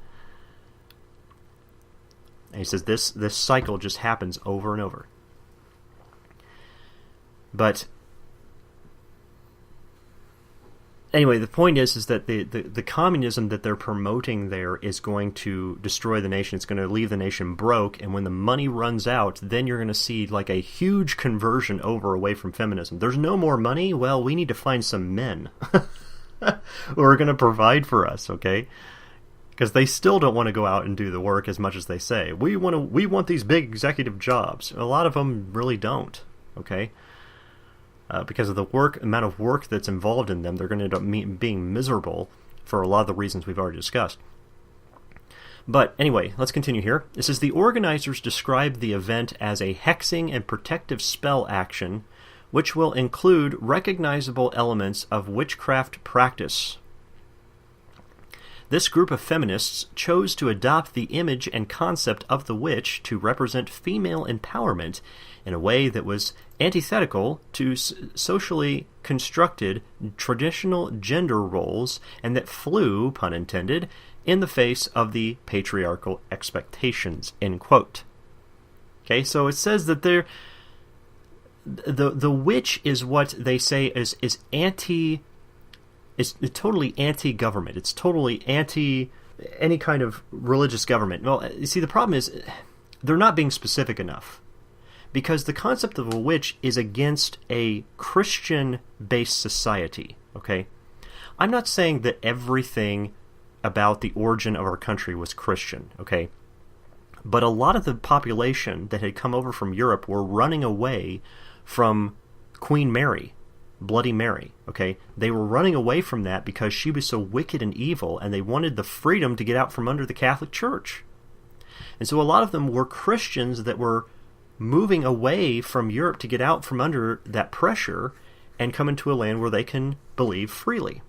And he says this cycle just happens over and over. But anyway, the point is that the communism that they're promoting there is going to destroy the nation. It's going to leave the nation broke, and when the money runs out, then you're going to see like a huge conversion away from feminism. There's no more money? Well, we need to find some men who are going to provide for us, okay? Because they still don't want to go out and do the work as much as they say. We want these big executive jobs. A lot of them really don't, okay? Because of the amount of work that's involved in them, they're going to end up being miserable for a lot of the reasons we've already discussed. But anyway, let's continue here. It says, the organizers described the event as a hexing and protective spell action, which will include recognizable elements of witchcraft practice. This group of feminists chose to adopt the image and concept of the witch to represent female empowerment in a way that was antithetical to socially constructed traditional gender roles and that flew, pun intended, in the face of the patriarchal expectations, end quote. Okay, so it says that the witch is what they say is it's totally anti-government. It's totally anti any kind of religious government. Well, you see, the problem is they're not being specific enough. Because the concept of a witch is against a Christian-based society, okay? I'm not saying that everything about the origin of our country was Christian, okay? But a lot of the population that had come over from Europe were running away from Queen Mary, Bloody Mary, okay? They were running away from that because she was so wicked and evil, and they wanted the freedom to get out from under the Catholic Church. And so a lot of them were Christians that were moving away from Europe to get out from under that pressure, and come into a land where they can believe freely.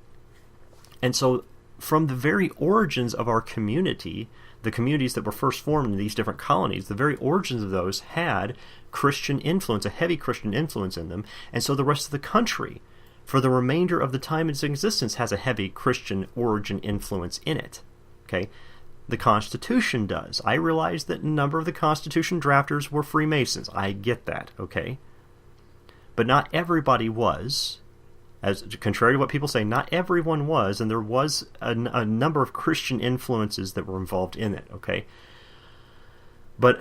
And so from the very origins of our community, the communities that were first formed in these different colonies, the very origins of those had Christian influence, a heavy Christian influence in them, and so the rest of the country, for the remainder of the time its existence, has a heavy Christian origin influence in it. Okay? The Constitution does. I realize that a number of the Constitution drafters were Freemasons. I get that, okay? But not everybody was. As contrary to what people say, not everyone was, and there was a number of Christian influences that were involved in it, okay? But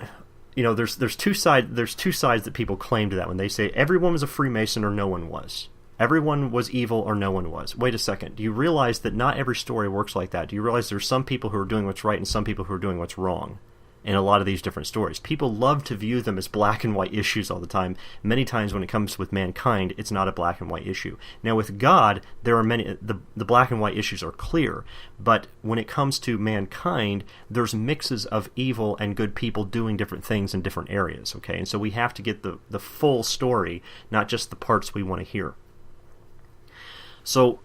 there's two sides that people claim to that when they say everyone was a Freemason or no one was. Everyone was evil or no one was. Wait a second. Do you realize that not every story works like that? Do you realize there's some people who are doing what's right and some people who are doing what's wrong in a lot of these different stories? People love to view them as black and white issues all the time. Many times when it comes with mankind, it's not a black and white issue. Now with God, there are many, the black and white issues are clear, but when it comes to mankind, there's mixes of evil and good people doing different things in different areas, okay? And so we have to get the full story, not just the parts we want to hear. So,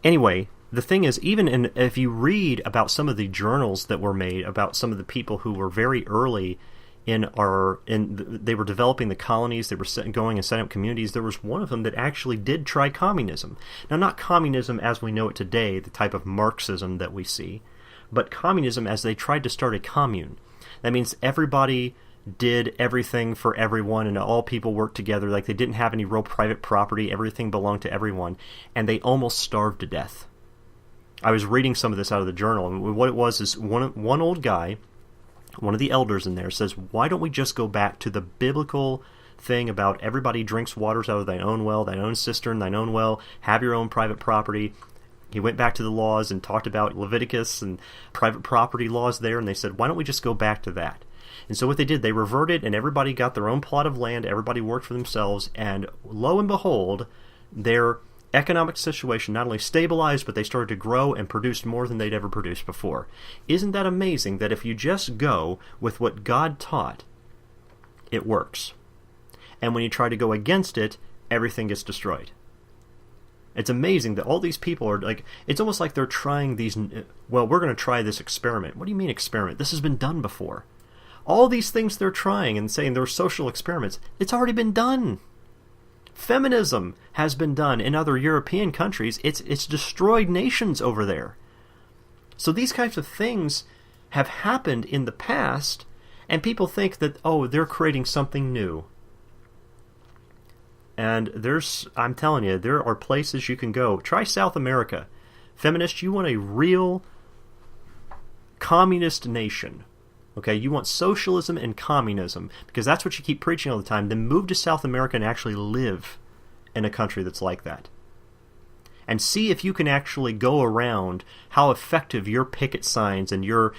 anyway, the thing is, if you read about some of the journals that were made about some of the people who were very early they were developing the colonies, they were going and setting up communities, there was one of them that actually did try communism. Now, not communism as we know it today, the type of Marxism that we see, but communism as they tried to start a commune. That means everybody did everything for everyone and all people worked together, like they didn't have any real private property, everything belonged to everyone, and they almost starved to death. I was reading some of this out of the journal, and what it was is one old guy, one of the elders in there, says, why don't we just go back to the biblical thing about everybody drinks waters out of thine own well, thine own cistern, thine own well, have your own private property. He went back to the laws and talked about Leviticus and private property laws there, and they said, why don't we just go back to that? And so what they did, they reverted, and everybody got their own plot of land, everybody worked for themselves, and lo and behold, their economic situation not only stabilized, but they started to grow and produced more than they'd ever produced before. Isn't that amazing that if you just go with what God taught, it works? And when you try to go against it, everything gets destroyed. It's amazing that all these people are like, it's almost like they're trying these, well, we're going to try this experiment. What do you mean experiment? This has been done before. All these things they're trying and saying they're social experiments, it's already been done. Feminism has been done in other European countries. It's destroyed nations over there. So these kinds of things have happened in the past, and people think that, oh, they're creating something new. And I'm telling you, there are places you can go. Try South America. Feminists, you want a real communist nation. Okay, you want socialism and communism, because that's what you keep preaching all the time. Then move to South America and actually live in a country that's like that. And see if you can actually go around how effective your picket signs and your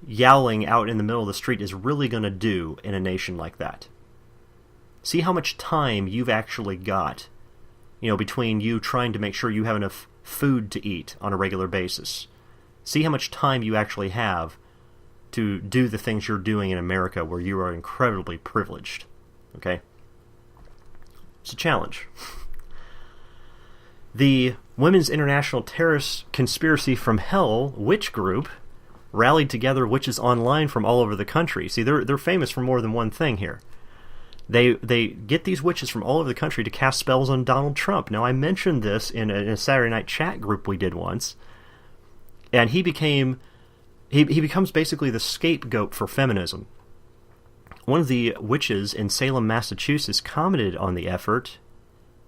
yowling out in the middle of the street is really going to do in a nation like that. See how much time you've actually got, between you trying to make sure you have enough food to eat on a regular basis. See how much time you actually have to do the things you're doing in America, where you are incredibly privileged. Okay? It's a challenge. The Women's International Terrorist Conspiracy from Hell witch group rallied together witches online from all over the country. See, they're famous for more than one thing here. They get these witches from all over the country to cast spells on Donald Trump. Now, I mentioned this in a Saturday night chat group we did once, and he becomes basically the scapegoat for feminism. One of the witches in Salem, Massachusetts, commented on the effort,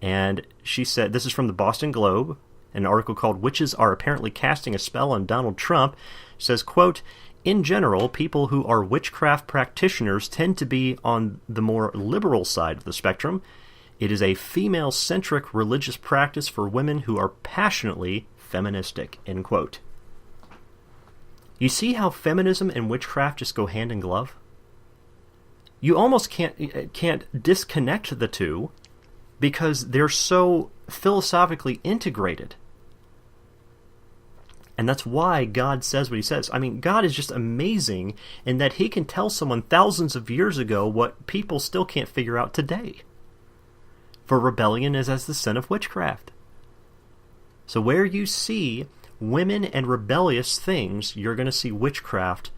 and she said, this is from the Boston Globe, an article called "Witches Are Apparently Casting a Spell on Donald Trump," says, quote, "In general, people who are witchcraft practitioners tend to be on the more liberal side of the spectrum. It is a female-centric religious practice for women who are passionately feministic," end quote. You see how feminism and witchcraft just go hand in glove? You almost can't disconnect the two because they're so philosophically integrated. And that's why God says what he says. I mean, God is just amazing in that he can tell someone thousands of years ago what people still can't figure out today. For rebellion is as the sin of witchcraft. So where you see women and rebellious things, you're going to see witchcraft,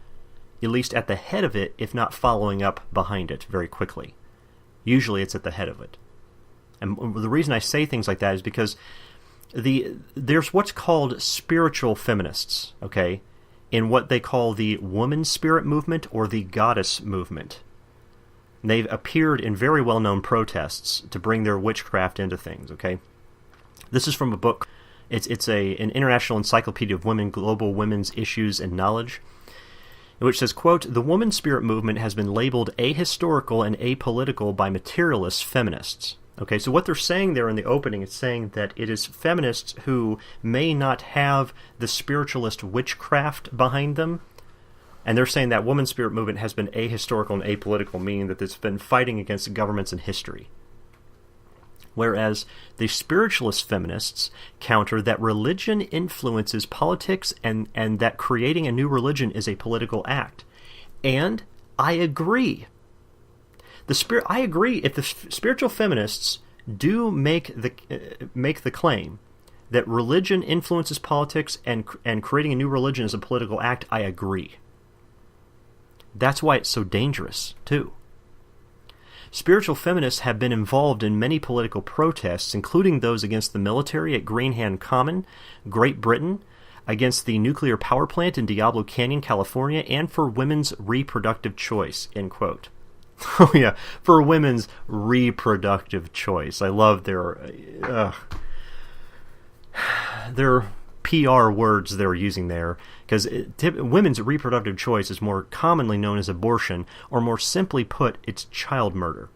at least at the head of it, if not following up behind it very quickly. Usually it's at the head of it. And the reason I say things like that is because there's what's called spiritual feminists, okay, in what they call the woman spirit movement or the goddess movement. They've appeared in very well-known protests to bring their witchcraft into things, okay? This is from a book. It's an international encyclopedia of women, global women's issues and knowledge, which says, quote, "The woman spirit movement has been labeled ahistorical and apolitical by materialist feminists." Okay, so what they're saying there in the opening is saying that it is feminists who may not have the spiritualist witchcraft behind them, and they're saying that woman spirit movement has been ahistorical and apolitical, meaning that it's been fighting against governments and history. Whereas the spiritualist feminists counter that religion influences politics and that creating a new religion is a political act. And I agree. I agree if the spiritual feminists do make the claim that religion influences politics and creating a new religion is a political act. I agree. That's why it's so dangerous, too. Spiritual feminists have been involved in many political protests, including those against the military at Greenhand Common, Great Britain, against the nuclear power plant in Diablo Canyon, California, and for women's reproductive choice, end quote. Oh yeah, for women's reproductive choice. I love their PR words they're using there, because women's reproductive choice is more commonly known as abortion, or more simply put, it's child murder.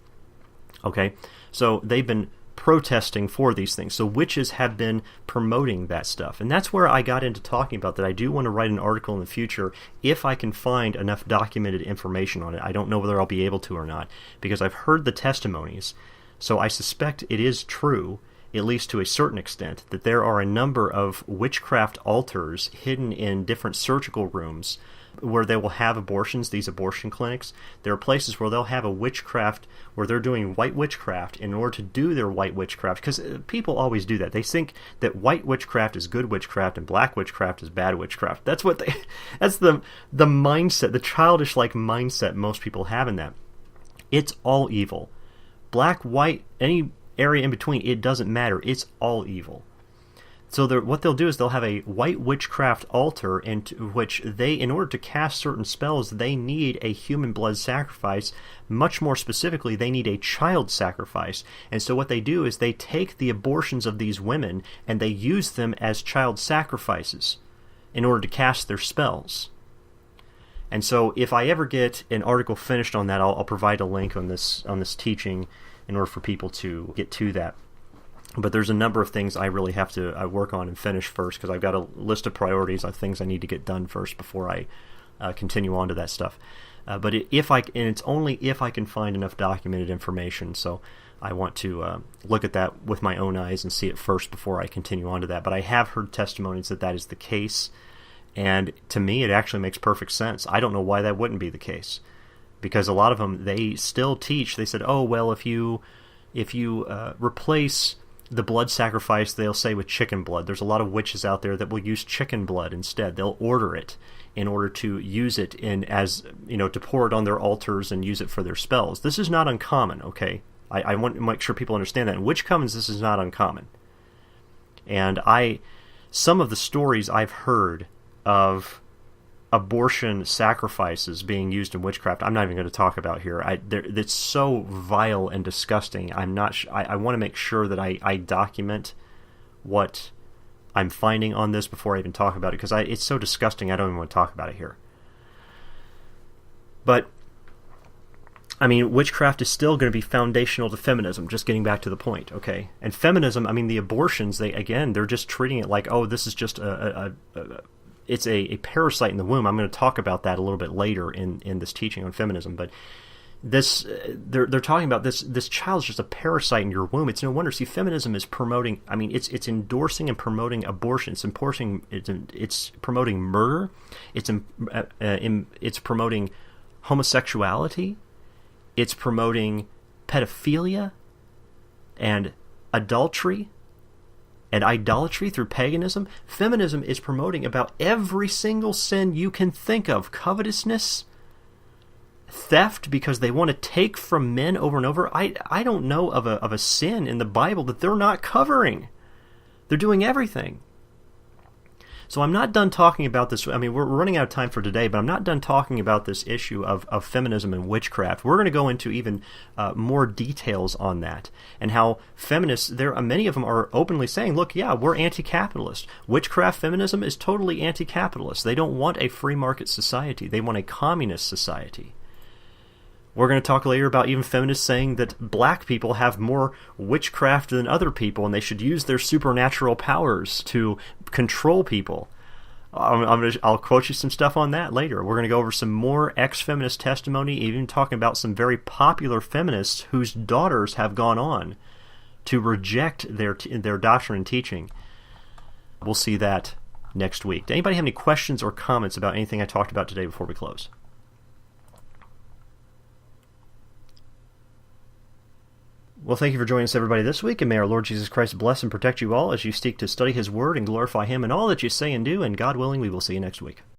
Okay? So they've been protesting for these things. So witches have been promoting that stuff. And that's where I got into talking about that. I do want to write an article in the future if I can find enough documented information on it. I don't know whether I'll be able to or not, because I've heard the testimonies. So I suspect it is true, at least to a certain extent, that there are a number of witchcraft altars hidden in different surgical rooms where they will have abortions, these abortion clinics. There are places where they'll have a witchcraft, where they're doing white witchcraft in order to do their white witchcraft, because people always do that. They think that white witchcraft is good witchcraft and black witchcraft is bad witchcraft. That's the mindset, the childish-like mindset most people have in that. It's all evil. Black, white, any area in between, it doesn't matter. It's all evil. So what they'll do is they'll have a white witchcraft altar into which they, in order to cast certain spells, they need a human blood sacrifice. Much more specifically, they need a child sacrifice. And so what they do is they take the abortions of these women and they use them as child sacrifices in order to cast their spells. And so if I ever get an article finished on that, I'll provide a link on this teaching in order for people to get to that. But there's a number of things I really have to work on and finish first, because I've got a list of priorities of things I need to get done first before I continue on to that stuff. But it's only if I can find enough documented information. So I want to look at that with my own eyes and see it first before I continue on to that. But I have heard testimonies that is the case, and to me it actually makes perfect sense. I don't know why that wouldn't be the case, because a lot of them, they still teach. They said, oh well, if you replace the blood sacrifice, they'll say, with chicken blood. There's a lot of witches out there that will use chicken blood instead. They'll order it in order to use it to pour it on their altars and use it for their spells. This is not uncommon, okay? I want to make sure people understand that. In witch covens, this is not uncommon. And some of the stories I've heard of abortion sacrifices being used in witchcraft, I'm not even going to talk about here. It's so vile and disgusting. I'm not. I want to make sure that I document what I'm finding on this before I even talk about it, because it's so disgusting. I don't even want to talk about it here. But I mean, witchcraft is still going to be foundational to feminism. Just getting back to the point, okay? And feminism, I mean, the abortions, they're just treating it like, oh, this is just it's a parasite in the womb. I'm going to talk about that a little bit later in this teaching on feminism. But this, they're talking about this child's just a parasite in your womb. It's no wonder. See, feminism is promoting. I mean, it's endorsing and promoting abortion. It's promoting murder. It's promoting homosexuality. It's promoting pedophilia. and adultery and idolatry through paganism. Feminism is promoting about every single sin you can think of. Covetousness, theft, because they want to take from men over and over. I don't know of a sin in the Bible that they're not covering. They're doing everything. So I'm not done talking about this. I mean, we're running out of time for today, but I'm not done talking about this issue of feminism and witchcraft. We're going to go into even more details on that, and how feminists, many of them are openly saying, look, yeah, we're anti-capitalist. Witchcraft feminism is totally anti-capitalist. They don't want a free market society. They want a communist society. We're going to talk later about even feminists saying that black people have more witchcraft than other people, and they should use their supernatural powers to control people. I'll quote you some stuff on that later. We're going to go over some more ex-feminist testimony, even talking about some very popular feminists whose daughters have gone on to reject their doctrine and teaching. We'll see that next week. Does anybody have any questions or comments about anything I talked about today before we close? Well, thank you for joining us, everybody, this week, and may our Lord Jesus Christ bless and protect you all as you seek to study His Word and glorify Him in all that you say and do, and God willing, we will see you next week.